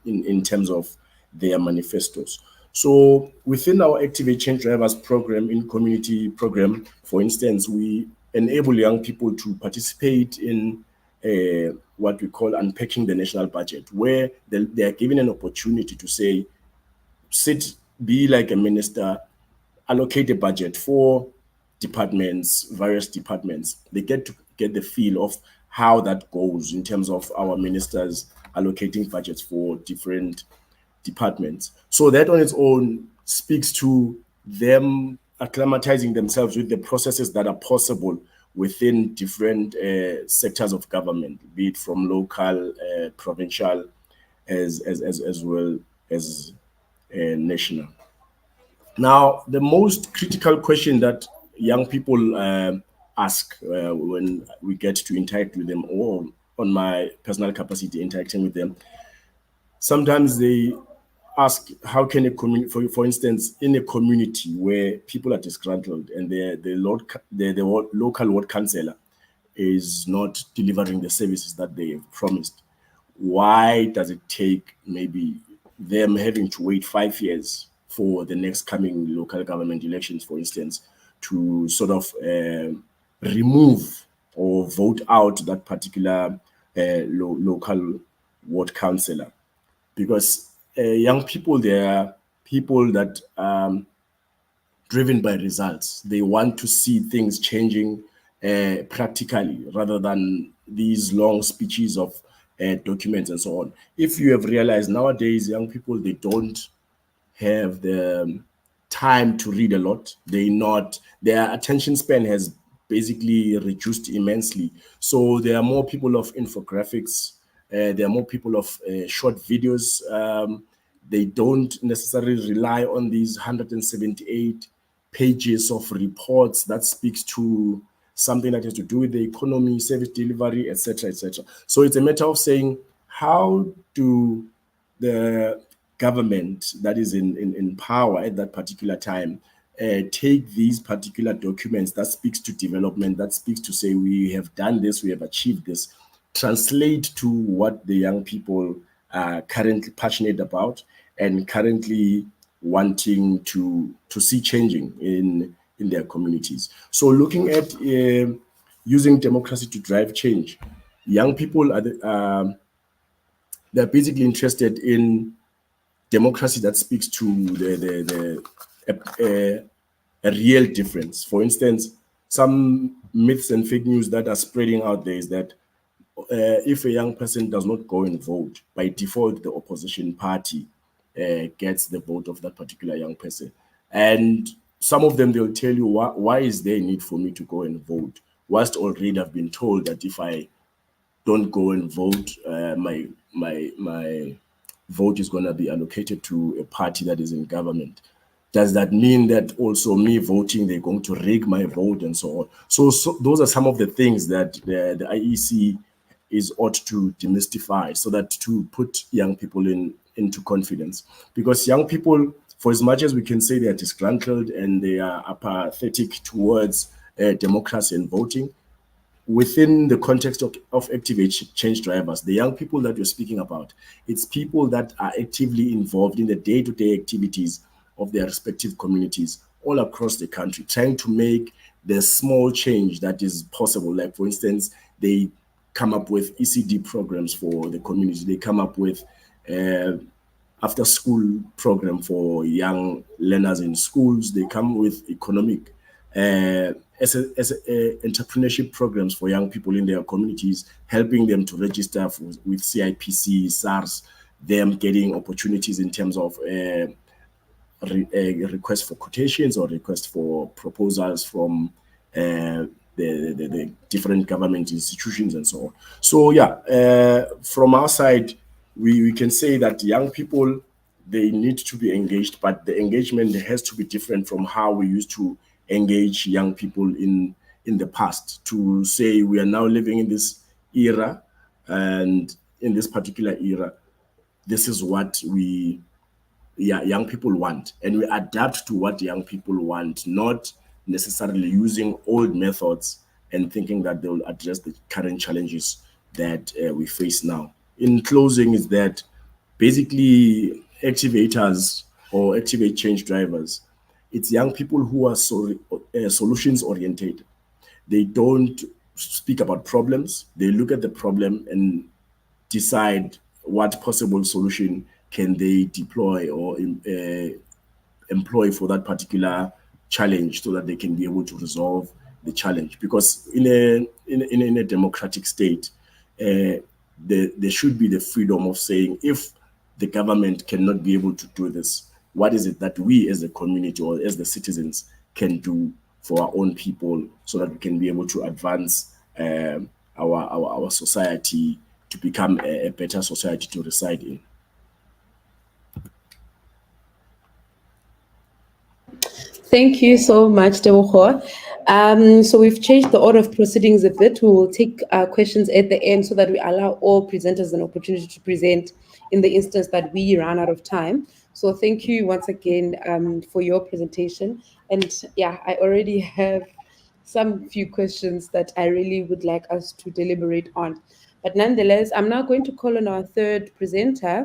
in terms of their manifestos? So within our Activate Change Drivers program, in community program, for instance, we enable young people to participate in what we call unpacking the national budget, where they are given an opportunity to say, be like a minister, allocate a budget for departments, various departments. They get to get the feel of how that goes in terms of our ministers allocating budgets for different departments. So that on its own speaks to them acclimatizing themselves with the processes that are possible within different sectors of government, be it from local, provincial, as well as national. Now, the most critical question that young people ask when we get to interact with them, or on my personal capacity interacting with them, sometimes they ask how can a community, for instance, in a community where people are disgruntled and the local ward councillor is not delivering the services that they have promised, why does it take maybe them having to wait 5 years for the next coming local government elections, for instance, to sort of remove or vote out that particular local ward councillor? Because young people, they are people that driven by results. They want to see things changing practically rather than these long speeches of documents and so on. If you have realized nowadays, young people, they don't have the time to read a lot. Their attention span has basically reduced immensely. So there are more people of infographics. There are more people of short videos. They don't necessarily rely on these 178 pages of reports that speaks to something that has to do with the economy, service delivery, etc., etc. So it's a matter of saying, how do the government that is in power at that particular time take these particular documents that speaks to development, that speaks to say, we have done this, we have achieved this, translate to what the young people are currently passionate about and currently wanting to see changing in their communities. So looking at using democracy to drive change, young people they're basically interested in democracy that speaks to a real difference. For instance, some myths and fake news that are spreading out there is that if a young person does not go and vote, by default, the opposition party gets the vote of that particular young person. And some of them, they'll tell you, why is there a need for me to go and vote? Whilst already I've been told that if I don't go and vote, my vote is going to be allocated to a party that is in government. Does that mean that also me voting, they're going to rig my vote and so on? So those are some of the things that the IEC ought to demystify, so that to put young people into confidence. Because young people, for as much as we can say they are disgruntled and they are apathetic towards democracy and voting, within the context of active change drivers, the young people that you're speaking about, it's people that are actively involved in the day-to-day activities of their respective communities all across the country, trying to make the small change that is possible. Like, for instance, they come up with ECD programs for the community. They come up with after-school program for young learners in schools. They come with economic entrepreneurship programs for young people in their communities, helping them to register with CIPC, SARS, them getting opportunities in terms of request for quotations or request for proposals from the different government institutions and so on. So yeah, from our side, we can say that young people, they need to be engaged, but the engagement has to be different from how we used to engage young people in the past. To say we are now living in this era, and in this particular era, this is what young people want, and we adapt to what young people want, not necessarily using old methods and thinking that they will address the current challenges that we face now. In closing, is that basically activators or activate change drivers, it's young people who are solutions oriented. They don't speak about problems. They look at the problem and decide what possible solution can they deploy or employ for that particular challenge, so that they can be able to resolve the challenge. Because in a democratic state, there should be the freedom of saying, if the government cannot be able to do this, what is it that we as a community or as the citizens can do for our own people, so that we can be able to advance our society to become a better society to reside in. Thank you so much, Tebogo. So we've changed the order of proceedings a bit. We will take questions at the end so that we allow all presenters an opportunity to present in the instance that we run out of time. So thank you once again for your presentation. And yeah, I already have some few questions that I really would like us to deliberate on. But nonetheless, I'm now going to call on our third presenter,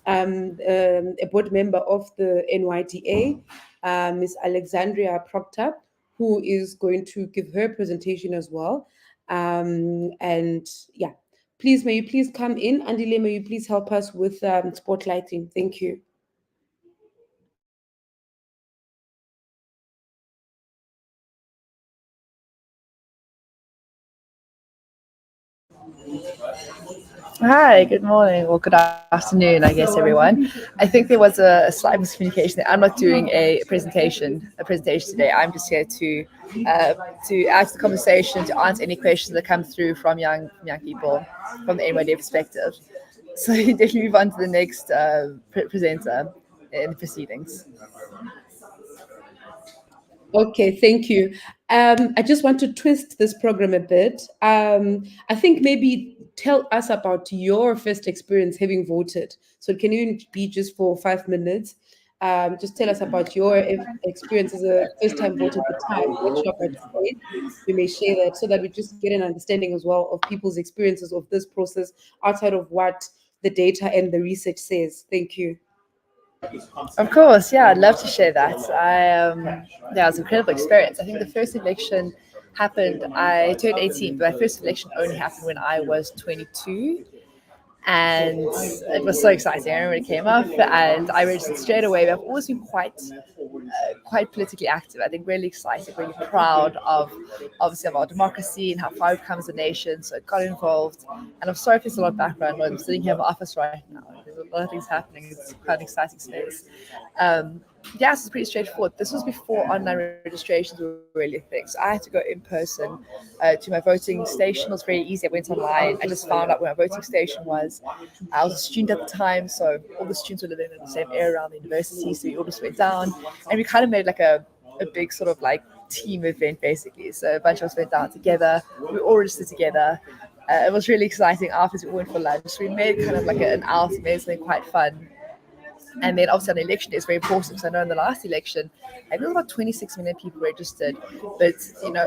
a board member of the NYDA, Ms. Alexandria Proctor, who is going to give her presentation as well. And yeah, please, may you please come in. Andile, may you please help us with spotlighting. Thank you. Hi, good morning or good afternoon, I guess, everyone. I think there was a slight miscommunication there. I'm not doing a presentation today. I'm just here to add to the conversation, to answer any questions that come through from young people from the NYDA perspective. So you definitely move on to the next presenter in the proceedings. Okay, thank you. I just want to twist this program a bit. I think maybe tell us about your first experience having voted. So it can even be just for 5 minutes. Just tell us about your experience as a first-time voter at the time that you participated. We may share that so that we just get an understanding as well of people's experiences of this process outside of what the data and the research says. Thank you. Of course, yeah, I'd love to share that. It was an incredible experience. I think the first election happened, I turned 18, but my first election only happened when I was 22. And it was so exciting. I remember it came up and I registered straight away. But I've always been quite politically active. I think really excited, really proud of obviously of our democracy and how far we've come as a nation. So I got involved. And I'm sorry if there's a lot of background noise. I'm sitting here in my office right now. There's a lot of things happening. It's quite an exciting space. Yeah, so it's pretty straightforward. This was before online registrations were really a thing. So I had to go in person to my voting station. It was very easy. I went online. I just found out where my voting station was. I was a student at the time, so all the students were living in the same area around the university. So we all just went down, and we kind of made like a big sort of like team event basically. So a bunch of us went down together. We all registered together. It was really exciting. Afterwards, we went for lunch. We made kind of like an outing, made something quite fun. And then obviously an election is very important. because I know in the last election, I think about 26 million people registered, but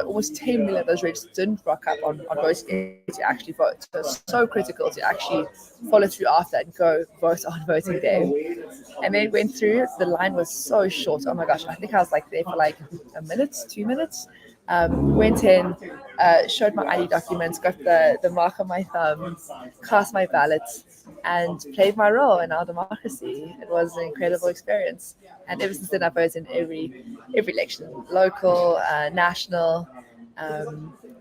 almost 10 million of those registered didn't rock up on voting day to actually vote. So it's so critical to actually follow through after and go vote on voting day. And then went through, the line was so short. Oh my gosh, I think I was like there for like a minute, 2 minutes. Went in, showed my ID documents, got the mark on my thumb, cast my ballot, and played my role in our democracy. It was an incredible experience. And ever since then, I've voted in every election, local, national.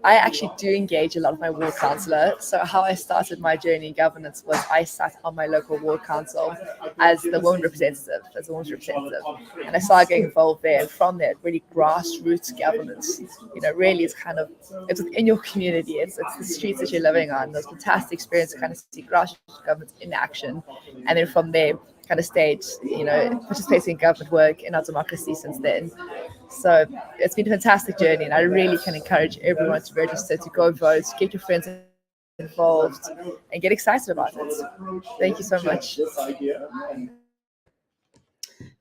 I actually do engage a lot of my ward councillor. So how I started my journey in governance was I sat on my local ward council as the women's representative, and I started getting involved there. And from there, really grassroots governance. Really it's within your community. It's the streets that you're living on. Those fantastic experience to kind of see grassroots governance in action, and then from there, kind of stayed, participating in government work in our democracy since then. So it's been a fantastic journey, and I really can encourage everyone to register, to go vote, get your friends involved, and get excited about it. Thank you so much.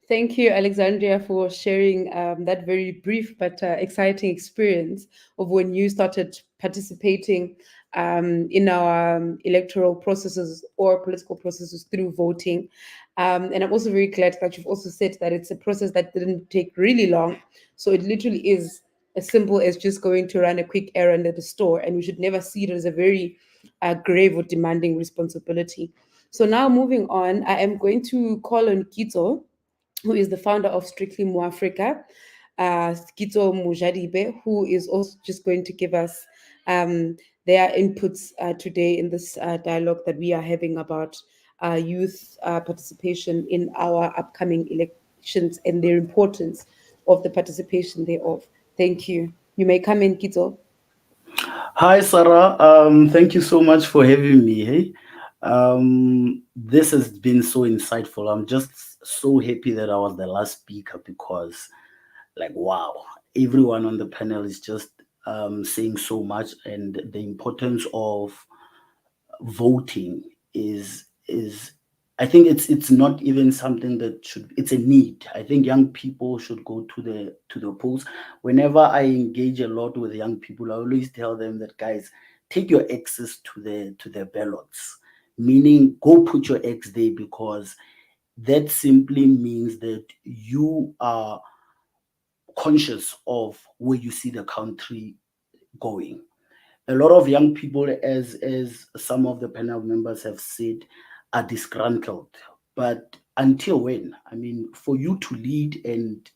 Thank you, Alexandria, for sharing that very brief but exciting experience of when you started participating in our electoral processes or political processes through voting. And I'm also very glad that you've also said that it's a process that didn't take really long. So it literally is as simple as just going to run a quick errand at the store, and we should never see it as a very grave or demanding responsibility. So now moving on, I am going to call on Kitso, who is the founder of Strictly Muafrika, Kitso Mujadibe, who is also just going to give us their inputs today in this dialogue that we are having about youth participation in our upcoming elections and their importance of the participation thereof. Thank you. You may come in, Kitso. Hi, Sarah. Thank you so much for having me. Hey? This has been so insightful. I'm just so happy that I was the last speaker, because like, wow, everyone on the panel is just saying so much, and the importance of voting is I think it's not even something that should, it's a need. I think young people should go to the polls. Whenever I engage a lot with young people, I always tell them that, guys, take your exes to the ballots, meaning go put your ex there, because that simply means that you are conscious of where you see the country going. A lot of young people, as some of the panel members have said, are disgruntled. But until when? I mean, for you to lead and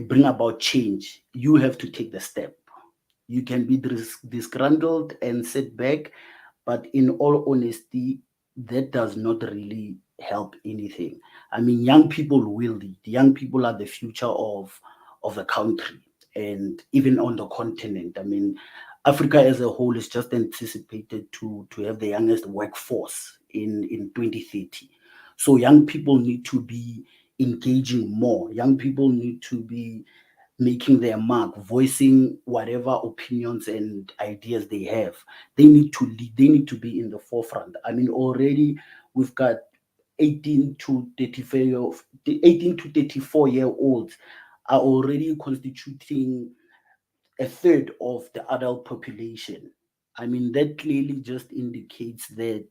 bring about change, you have to take the step. You can be disgruntled and sit back, but in all honesty, that does not really help anything. I mean, young people will lead. Young people are the future of the country and even on the continent. I mean, Africa as a whole is just anticipated to have the youngest workforce in 2030. So young people need to be engaging more. Young people need to be making their mark, voicing whatever opinions and ideas they have. They need to lead, they need to be in the forefront. I mean, already we've got 18 to 34-year-olds are already constituting a third of the adult population. I mean, that clearly just indicates that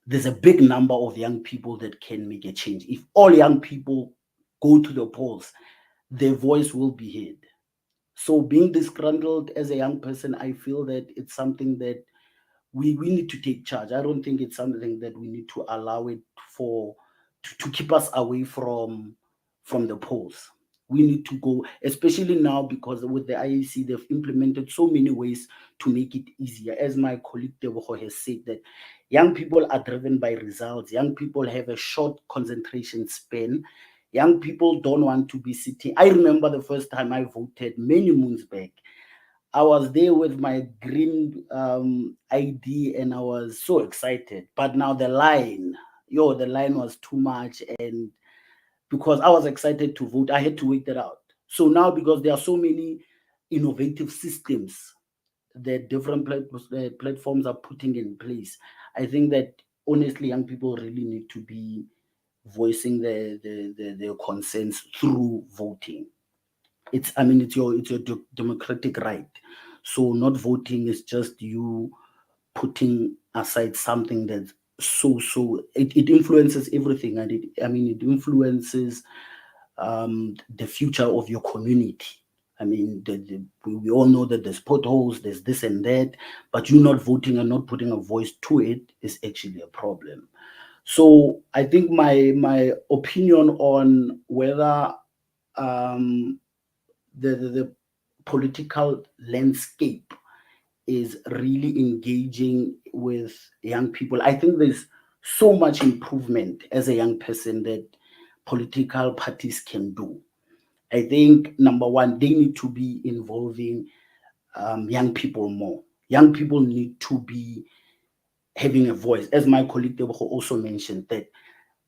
there's a big number of young people that can make a change. If all young people go to the polls, their voice will be heard. So being disgruntled as a young person, I feel that it's something that we need to take charge. I don't think it's something that we need to allow it to keep us away from the polls. We need to go, especially now, because with the IEC, they've implemented so many ways to make it easier. As my colleague Tebogo has said, that young people are driven by results. Young people have a short concentration span. Young people don't want to be sitting. I remember the first time I voted many moons back. I was there with my green ID and I was so excited. But now the line was too much. And because I was excited to vote, I had to wait that out. So now, because there are so many innovative systems that different platforms are putting in place, I think that honestly, young people really need to be voicing their concerns through voting. It's your democratic right. So not voting is just you putting aside something that's it influences everything, and it influences the future of your community. I mean, we all know that there's potholes, there's this and that, but you not voting and not putting a voice to it is actually a problem. So I think my opinion on whether the political landscape is really engaging with young people. I think there's so much improvement as a young person that political parties can do. I think, number one, they need to be involving young people more. Young people need to be having a voice. As my colleague Tebogo also mentioned, that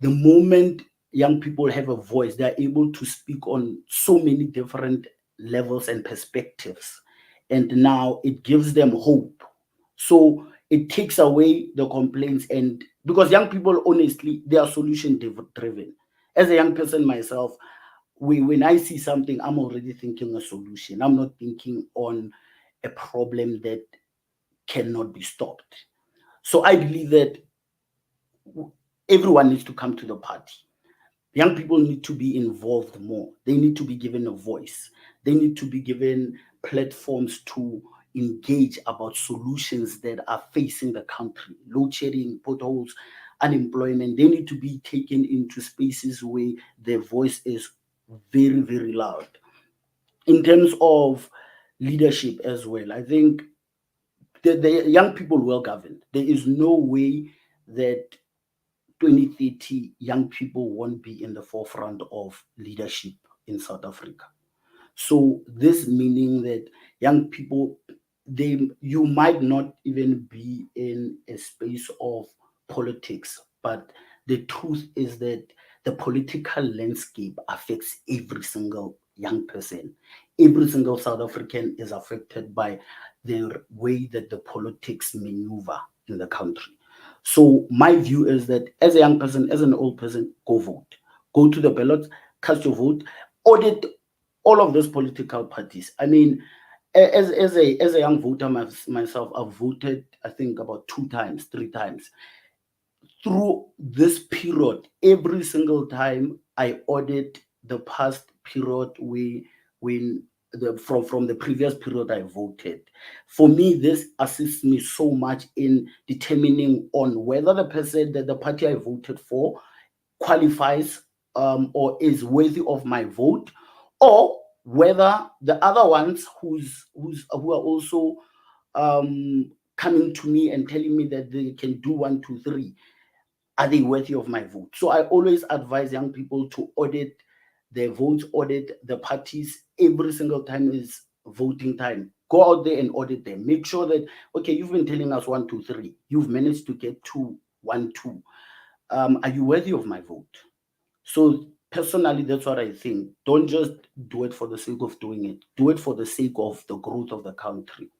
the moment young people have a voice, they're able to speak on so many different levels and perspectives. And now it gives them hope. So it takes away the complaints, and because young people, honestly, they are solution driven. As a young person myself, when I see something, I'm already thinking a solution. I'm not thinking on a problem that cannot be stopped. So I believe that everyone needs to come to the party. Young people need to be involved more. They need to be given a voice. They need to be given platforms to engage about solutions that are facing the country. Load shedding, potholes, unemployment. They need to be taken into spaces where their voice is very, very loud. In terms of leadership as well, I think the young people well governed. There is no way that 2030 young people won't be in the forefront of leadership in South Africa. So this meaning that young people, you might not even be in a space of politics, but the truth is that the political landscape affects every single young person. Every single South African is affected by the way that the politics maneuver in the country. So my view is that as a young person, as an old person, go vote. Go to the ballot, cast your vote, audit all of those political parties. I mean, as a young voter myself, I've voted, I think, about 2 times, 3 times. Through this period, every single time I audit the past period from the previous period I voted. For me, this assists me so much in determining on whether the person that the party I voted for qualifies or is worthy of my vote, or whether the other ones who are also coming to me and telling me that they can do 1, 2, 3, are they worthy of my vote? So I always advise young people to audit their votes, audit the parties every single time is voting time. Go out there and audit them. Make sure that, okay, you've been telling us 1, 2, 3. You've managed to get to 1, 2. Are you worthy of my vote? So personally, that's what I think. Don't just do it for the sake of doing it. Do it for the sake of the growth of the country.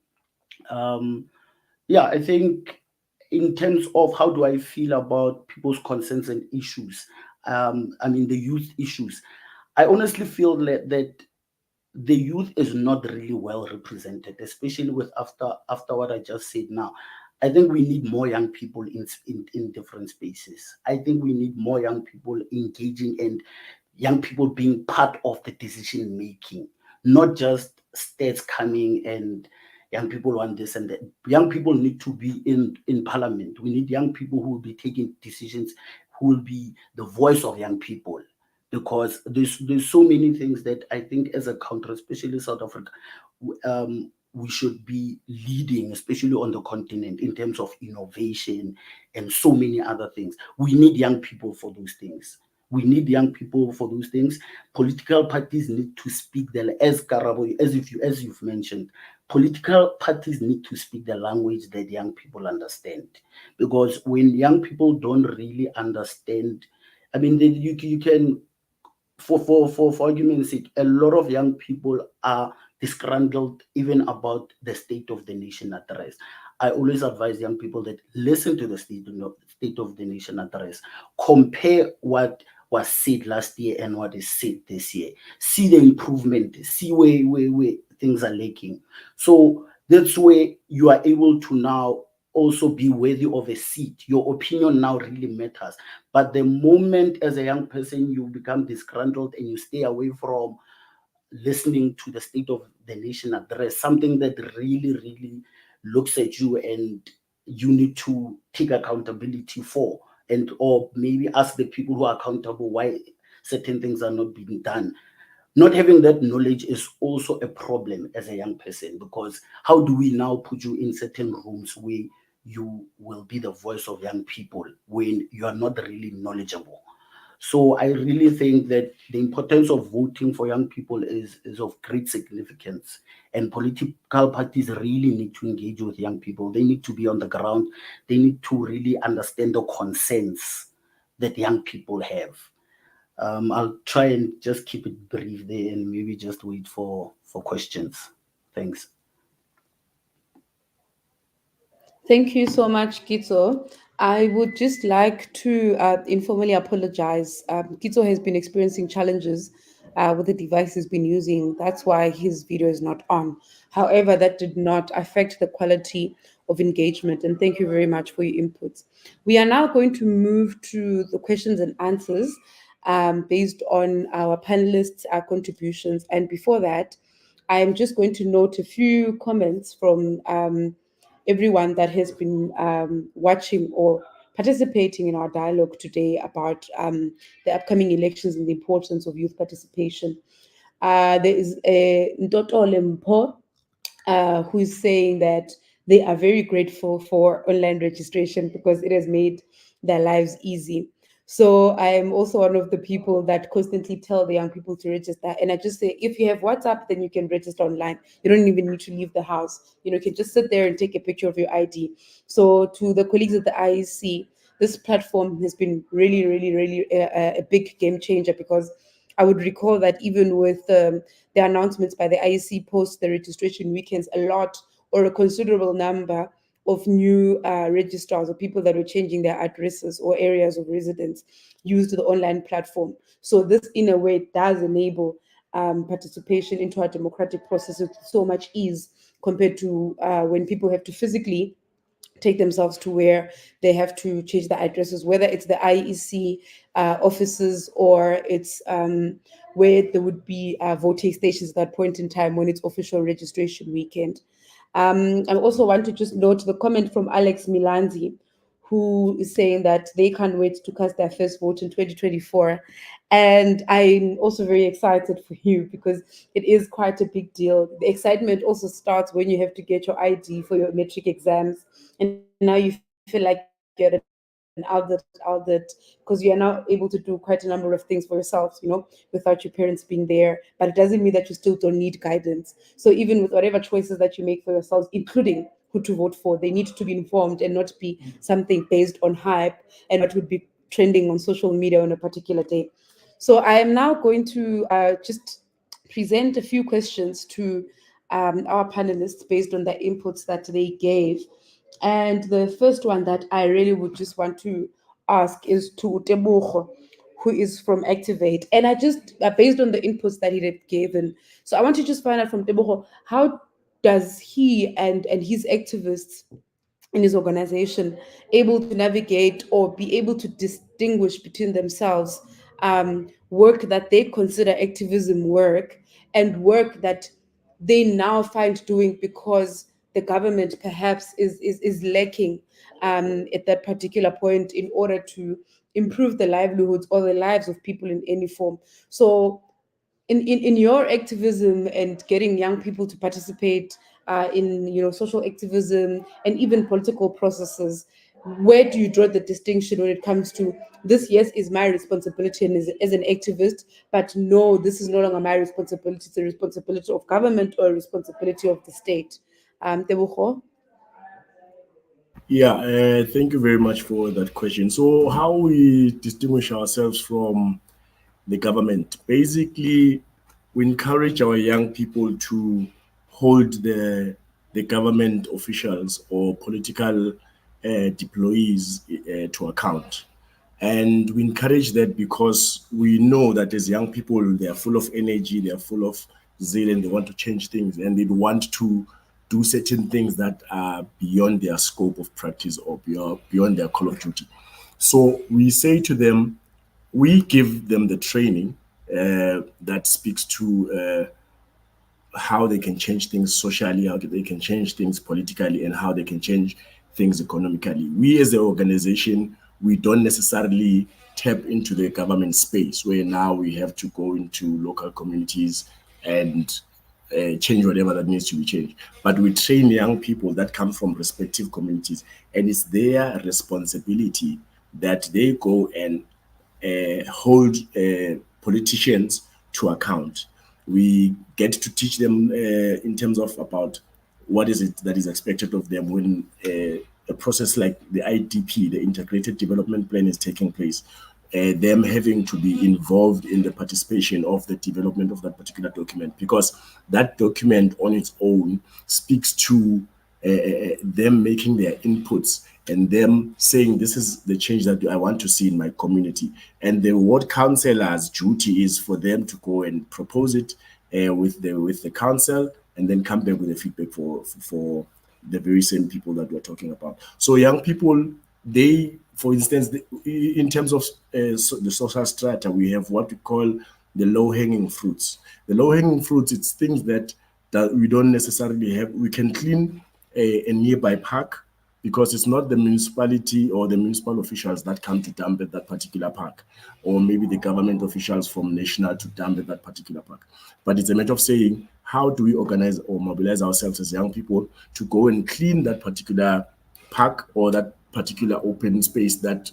Yeah, I think in terms of how do I feel about people's concerns and issues, I mean, the youth issues, I honestly feel that the youth is not really well represented, especially with after what I just said now. I think we need more young people in different spaces. I think we need more young people engaging and young people being part of the decision making, not just states coming and young people want this and that. Young people need to be in parliament. We need young people who will be taking decisions, who will be the voice of young people. Because there's so many things that I think as a country, especially South Africa, we should be leading, especially on the continent, in terms of innovation and so many other things. We need young people for those things. We need young people for those things. Political parties need to speak as Karabo, as you've mentioned. Political parties need to speak the language that young people understand. Because when young people don't really understand, I mean, you can. For argument's sake, a lot of young people are disgruntled even about the State of the Nation address. I always advise young people that listen to the State of the Nation address. Compare what was said last year and what is said this year. See the improvement. See where things are lacking. So that's where you are able to now also be worthy of a seat. Your opinion now really matters. But the moment as a young person you become disgruntled and you stay away from listening to the State of the Nation address, something that really, really looks at you and you need to take accountability for, and or maybe ask the people who are accountable why certain things are not being done. Not having that knowledge is also a problem as a young person, because how do we now put you in certain rooms where you will be the voice of young people when you are not really knowledgeable? So I really think that the importance of voting for young people is of great significance, and political parties really need to engage with young people. They need to be on the ground. They need to really understand the concerns that young people have. I'll try and just keep it brief there and maybe just wait for questions. Thanks. Thank you so much, Kito. I would just like to informally apologize. Kito has been experiencing challenges with the device he's been using. That's why his video is not on. However, that did not affect the quality of engagement. And thank you very much for your inputs. We are now going to move to the questions and answers based on our panelists' contributions. And before that, I'm just going to note a few comments from everyone that has been watching or participating in our dialogue today about the upcoming elections and the importance of youth participation. There is a Ntoto Lempo who is saying that they are very grateful for online registration because it has made their lives easy. So I am also one of the people that constantly tell the young people to register. And I just say, if you have WhatsApp, then you can register online. You don't even need to leave the house. You can just sit there and take a picture of your ID. So to the colleagues at the IEC, this platform has been really, really, really a big game changer, because I would recall that even with the announcements by the IEC post the registration weekends, a lot or a considerable number of new registrars or people that were changing their addresses or areas of residence used the online platform. So this, in a way, does enable participation into our democratic process with so much ease compared to when people have to physically take themselves to where they have to change the addresses, whether it's the IEC offices or it's where there would be voting stations at that point in time when it's official registration weekend. I also want to just note the comment from Alex Milanzi, who is saying that they can't wait to cast their first vote in 2024. And I'm also very excited for you because it is quite a big deal. The excitement also starts when you have to get your ID for your metric exams. And now you feel like you're an outlet because you are now able to do quite a number of things for yourselves, without your parents being there. But it doesn't mean that you still don't need guidance. So even with whatever choices that you make for yourselves, including who to vote for, they need to be informed and not be something based on hype and what would be trending on social media on a particular day. So I am now going to just present a few questions to our panelists based on the inputs that they gave. And the first one that I really would just want to ask is to Tebogo, who is from Activate. And I just, based on the inputs that he had given, so I want to just find out from Tebogo, how does he and his activists in his organization able to navigate or be able to distinguish between themselves work that they consider activism work and work that they now find doing because the government perhaps is lacking at that particular point in order to improve the livelihoods or the lives of people in any form. So in your activism and getting young people to participate in social activism and even political processes, where do you draw the distinction when it comes to this? Yes, is my responsibility and as an activist, but no, this is no longer my responsibility. It's a responsibility of government or a responsibility of the state. Tebogo? Yeah, thank you very much for that question. So how we distinguish ourselves from the government? Basically, we encourage our young people to hold the government officials or political deployees to account. And we encourage that because we know that as young people, they are full of energy, they are full of zeal, and they want to change things, and they want to do certain things that are beyond their scope of practice or beyond their call of duty. So we say to them, we give them the training that speaks to how they can change things socially, how they can change things politically, and how they can change things economically. We as an organization, we don't necessarily tap into the government space where now we have to go into local communities and change whatever that needs to be changed. But we train young people that come from respective communities, and it's their responsibility that they go and hold politicians to account. We get to teach them in terms of about what is it that is expected of them when a process like the IDP, the Integrated Development Plan, is taking place. Them having to be involved in the participation of the development of that particular document, because that document on its own speaks to them making their inputs and them saying, this is the change that I want to see in my community. And the ward councillor's duty is for them to go and propose it with the council and then come back with the feedback for the very same people that we're talking about. So young people, they, for instance, in terms of the social strata, we have what we call the low-hanging fruits. The low-hanging fruits, it's things that we don't necessarily have. We can clean a nearby park because it's not the municipality or the municipal officials that come to dump at that particular park, or maybe the government officials from national to dump at that particular park. But it's a matter of saying, how do we organize or mobilize ourselves as young people to go and clean that particular park or that particular open space that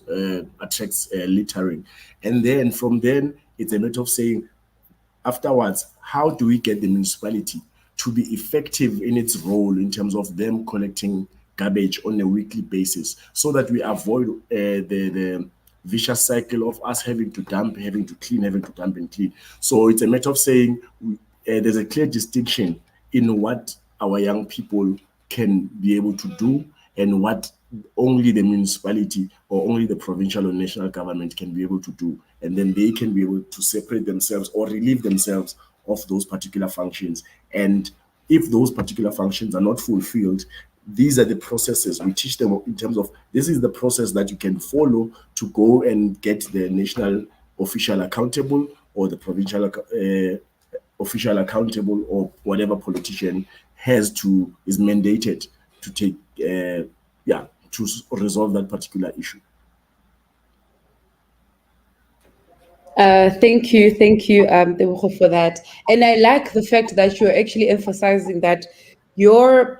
attracts littering? And then from then, it's a matter of saying, afterwards, how do we get the municipality to be effective in its role in terms of them collecting garbage on a weekly basis, so that we avoid the vicious cycle of us having to dump, having to clean, having to dump and clean. So it's a matter of saying there's a clear distinction in what our young people can be able to do and what only the municipality or only the provincial or national government can be able to do. And then they can be able to separate themselves or relieve themselves of those particular functions. And if those particular functions are not fulfilled, these are the processes we teach them in terms of this is the process that you can follow to go and get the national official accountable or the provincial official accountable, or whatever politician is mandated to take to resolve that particular issue. Thank you, Tebogo, for that. And I like the fact that you're actually emphasizing that your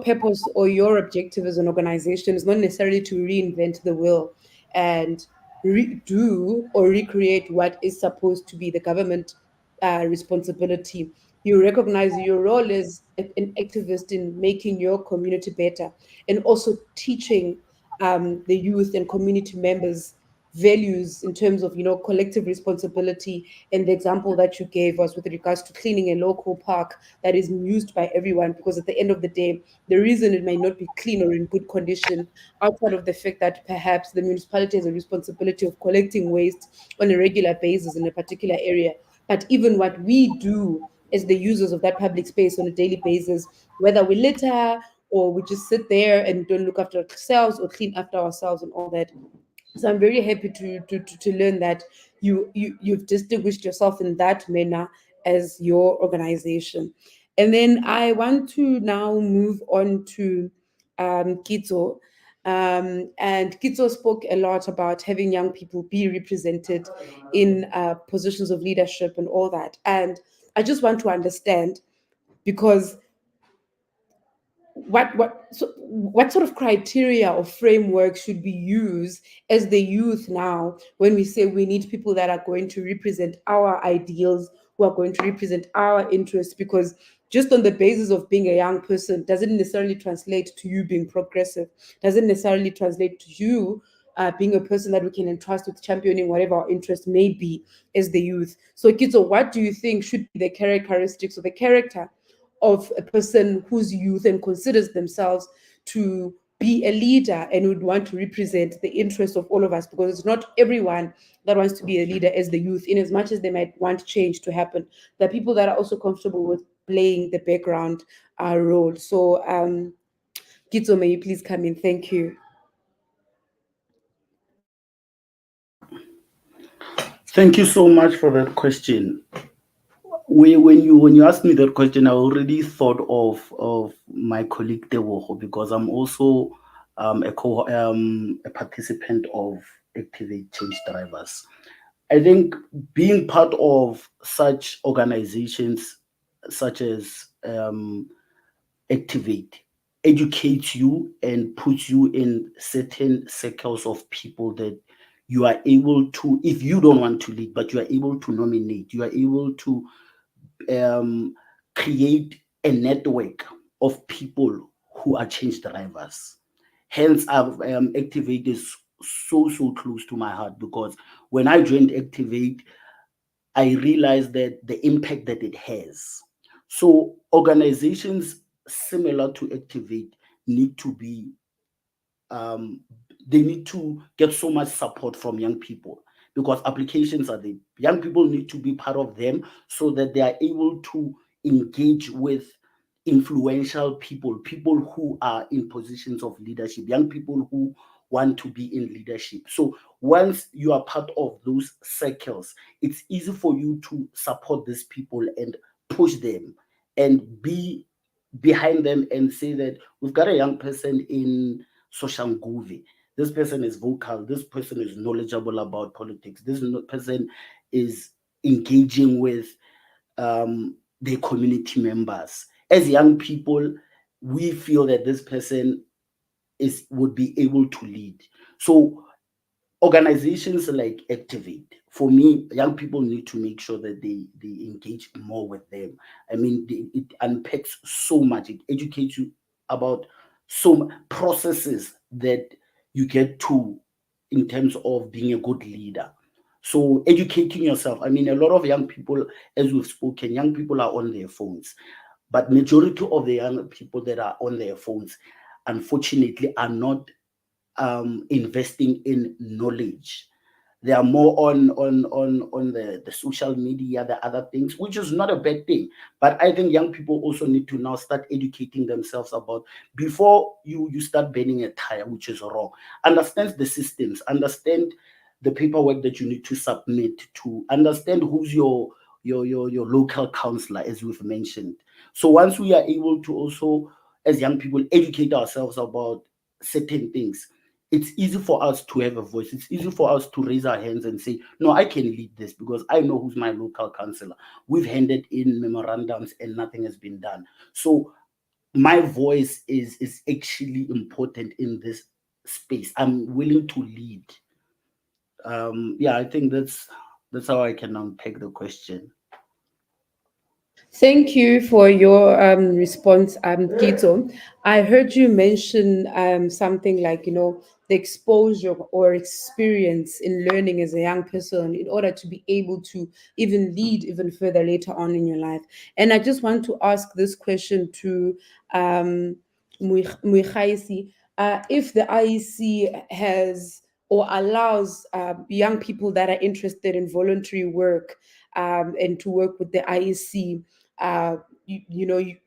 purpose or your objective as an organization is not necessarily to reinvent the wheel and redo or recreate what is supposed to be the government responsibility. You recognize your role as an activist in making your community better and also teaching the youth and community members values in terms of collective responsibility. And the example that you gave was with regards to cleaning a local park that is used by everyone, because at the end of the day, the reason it may not be clean or in good condition, outside of the fact that perhaps the municipality has a responsibility of collecting waste on a regular basis in a particular area, but even what we do as the users of that public space on a daily basis, whether we litter or we just sit there and don't look after ourselves or clean after ourselves and all that. So I'm very happy to learn that you've distinguished yourself in that manner as your organization. And then I want to now move on to Kitso. And Kitso spoke a lot about having young people be represented in positions of leadership and all that. And I just want to understand, because what sort of criteria or framework should we use as the youth now when we say we need people that are going to represent our ideals, who are going to represent our interests? Because just on the basis of being a young person doesn't necessarily translate to you being progressive, doesn't necessarily translate to you being a person that we can entrust with championing whatever our interest may be as the youth. So Kitso, what do you think should be the characteristics or the character of a person who's youth and considers themselves to be a leader and would want to represent the interests of all of us? Because it's not everyone that wants to be a leader as the youth, in as much as they might want change to happen. There are people that are also comfortable with playing the background role. So Kitso, may you please come in? Thank you. Thank you so much for that question. When you asked me that question, I already thought of my colleague Tebogo, because I'm also a participant of Activate Change Drivers. I think being part of such organizations such as Activate educates you and puts you in certain circles of people that you are able to, if you don't want to lead, but you are able to nominate, you are able to create a network of people who are change drivers. Hence, Activate is so close to my heart, because when I joined Activate, I realized that the impact that it has. So organizations similar to Activate need to be, they need to get so much support from young people, because applications are there. Young people need to be part of them so that they are able to engage with influential people, people who are in positions of leadership, young people who want to be in leadership. So once you are part of those circles, it's easy for you to support these people and push them and be behind them and say that we've got a young person in Soshanguve. This person is vocal. This person is knowledgeable about politics. This person is engaging with their community members. As young people, we feel that this person would be able to lead. So organizations like Activate, for me, young people need to make sure that they engage more with them. I mean, it unpacks so much. It educates you about some processes that you get to in terms of being a good leader. So educating yourself. I mean, a lot of young people, as we've spoken, young people are on their phones, but majority of the young people that are on their phones, unfortunately, are not investing in knowledge. They are more on the social media, the other things, which is not a bad thing. But I think young people also need to now start educating themselves about, before you start burning a tire, which is wrong. Understand the systems, understand the paperwork that you need to submit, to understand who's your local counselor, as we've mentioned. So once we are able to also, as young people, educate ourselves about certain things, it's easy for us to have a voice. It's easy for us to raise our hands and say, no, I can lead this because I know who's my local councillor. We've handed in memorandums and nothing has been done. So my voice is actually important in this space. I'm willing to lead. I think that's how I can unpack the question. Thank you for your response, Kito. I heard you mention something like, the exposure or experience in learning as a young person in order to be able to even lead even further later on in your life. And I just want to ask this question to Muikhaisi. If the IEC has or allows young people that are interested in voluntary work and to work with the IEC,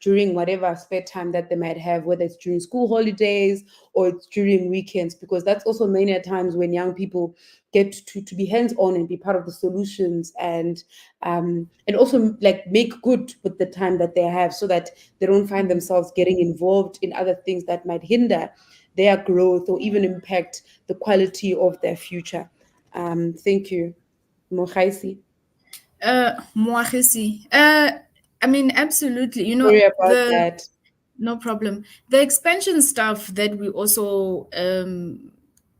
during whatever spare time that they might have, whether it's during school holidays or it's during weekends, because that's also many a times when young people get to be hands-on and be part of the solutions and also like make good with the time that they have, so that they don't find themselves getting involved in other things that might hinder their growth or even impact the quality of their future. Thank you. Mohaisi. Moagisi. I mean, absolutely. Sorry about that. No problem. The expansion staff that we also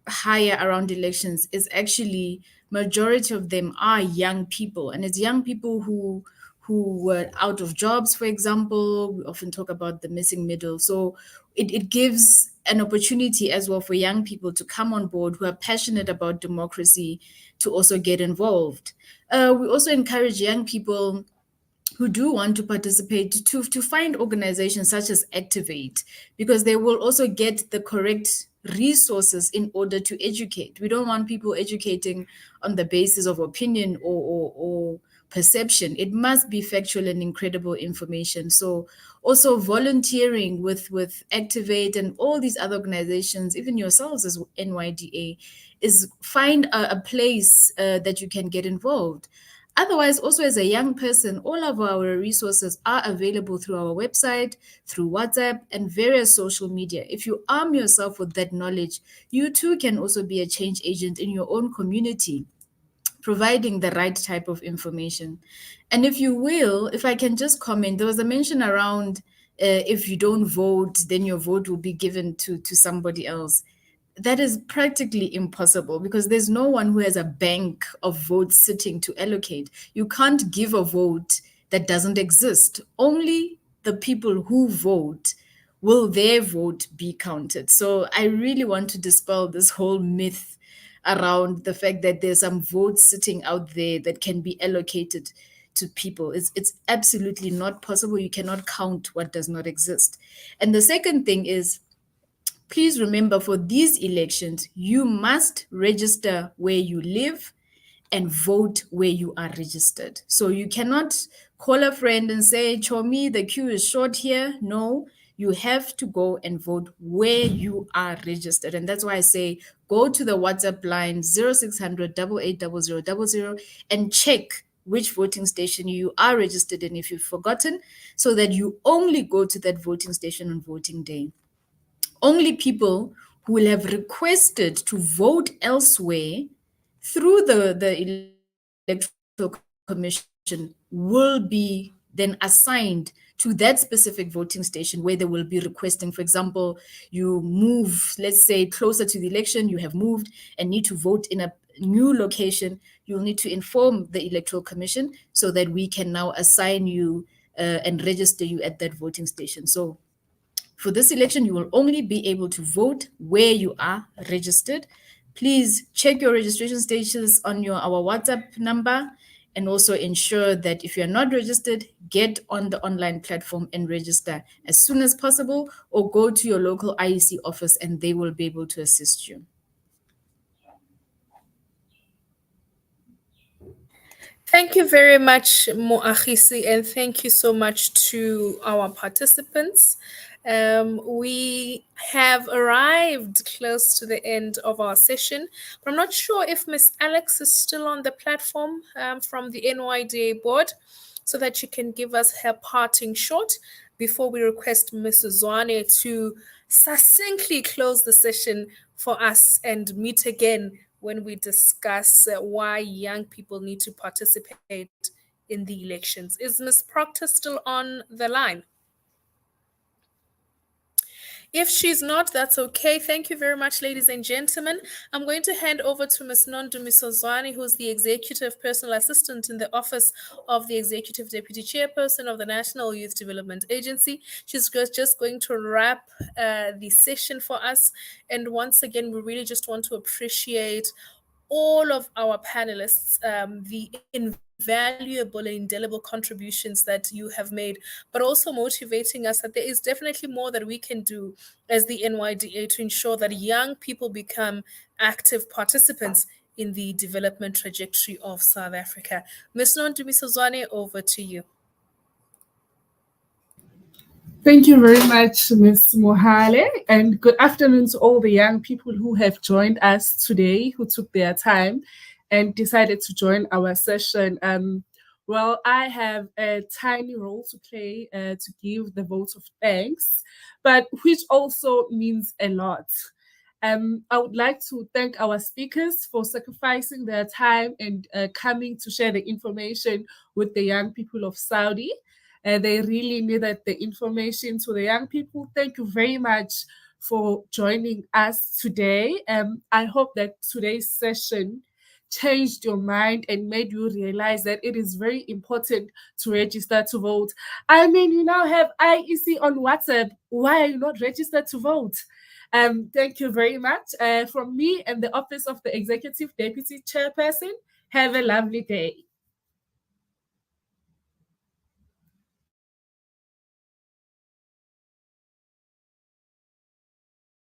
hire around elections is actually, majority of them are young people, and it's young people who were out of jobs, for example. We often talk about the missing middle. So it gives an opportunity as well for young people to come on board who are passionate about democracy to also get involved. We also encourage young people who do want to participate to find organizations such as Activate, because they will also get the correct resources in order to educate. We don't want people educating on the basis of opinion or perception. It must be factual and incredible information. So also volunteering with Activate and all these other organizations, even yourselves as NYDA, is find a place that you can get involved. Otherwise, also as a young person, all of our resources are available through our website, through WhatsApp, and various social media. If you arm yourself with that knowledge, you too can also be a change agent in your own community, providing the right type of information. And if you will, if I can just comment, there was a mention around if you don't vote, then your vote will be given to somebody else. That is practically impossible, because there's no one who has a bank of votes sitting to allocate. You can't give a vote that doesn't exist. Only the people who vote will their vote be counted. So I really want to dispel this whole myth around the fact that there's some votes sitting out there that can be allocated to people. It's absolutely not possible. You cannot count what does not exist. And the second thing is, please remember, for these elections, you must register where you live and vote where you are registered. So you cannot call a friend and say, Chomi, the queue is short here. No, you have to go and vote where you are registered. And that's why I say, go to the WhatsApp line 0600 880000 and check which voting station you are registered in if you've forgotten, so that you only go to that voting station on voting day. Only people who will have requested to vote elsewhere through the Electoral Commission will be then assigned to that specific voting station where they will be requesting. For example, you move, let's say, closer to the election, you have moved and need to vote in a new location. You'll need to inform the Electoral Commission so that we can now assign you and register you at that voting station. So for this election, you will only be able to vote where you are registered. please check your registration status on our WhatsApp number, and also ensure that if you're not registered, get on the online platform and register as soon as possible, or go to your local IEC office and they will be able to assist you. Thank you very much, Moagisi, and thank you so much to our participants. We have arrived close to the end of our session, but I'm not sure if Miss Alex is still on the platform from the NYDA board, so that she can give us her parting shot before we request Mrs. Zwane to succinctly close the session for us and meet again when we discuss why young people need to participate in the elections. Is Ms. Proctor still on the line? If she's not, that's okay. Thank you very much, ladies and gentlemen. I'm going to hand over to Ms. Nondumiso Zwane, who's the Executive Personal Assistant in the Office of the Executive Deputy Chairperson of the National Youth Development Agency. She's just going to wrap the session for us. And once again, we really just want to appreciate all of our panelists, the invaluable and indelible contributions that you have made, but also motivating us that there is definitely more that we can do as the NYDA to ensure that young people become active participants in the development trajectory of South Africa. Ms. Nondumiso Zwane, over to you. Thank you very much, Ms. Mohale, and good afternoon to all the young people who have joined us today, who took their time and decided to join our session. Well, I have a tiny role to play to give the vote of thanks, but which also means a lot. I would like to thank our speakers for sacrificing their time and coming to share the information with the young people of Saudi. They really needed the information to the young people. Thank you very much for joining us today. I hope that today's session changed your mind and made you realize that it is very important to register to vote. I mean, you now have IEC on WhatsApp. Why are you not registered to vote? Thank you very much. From me and the Office of the Executive Deputy Chairperson, have a lovely day.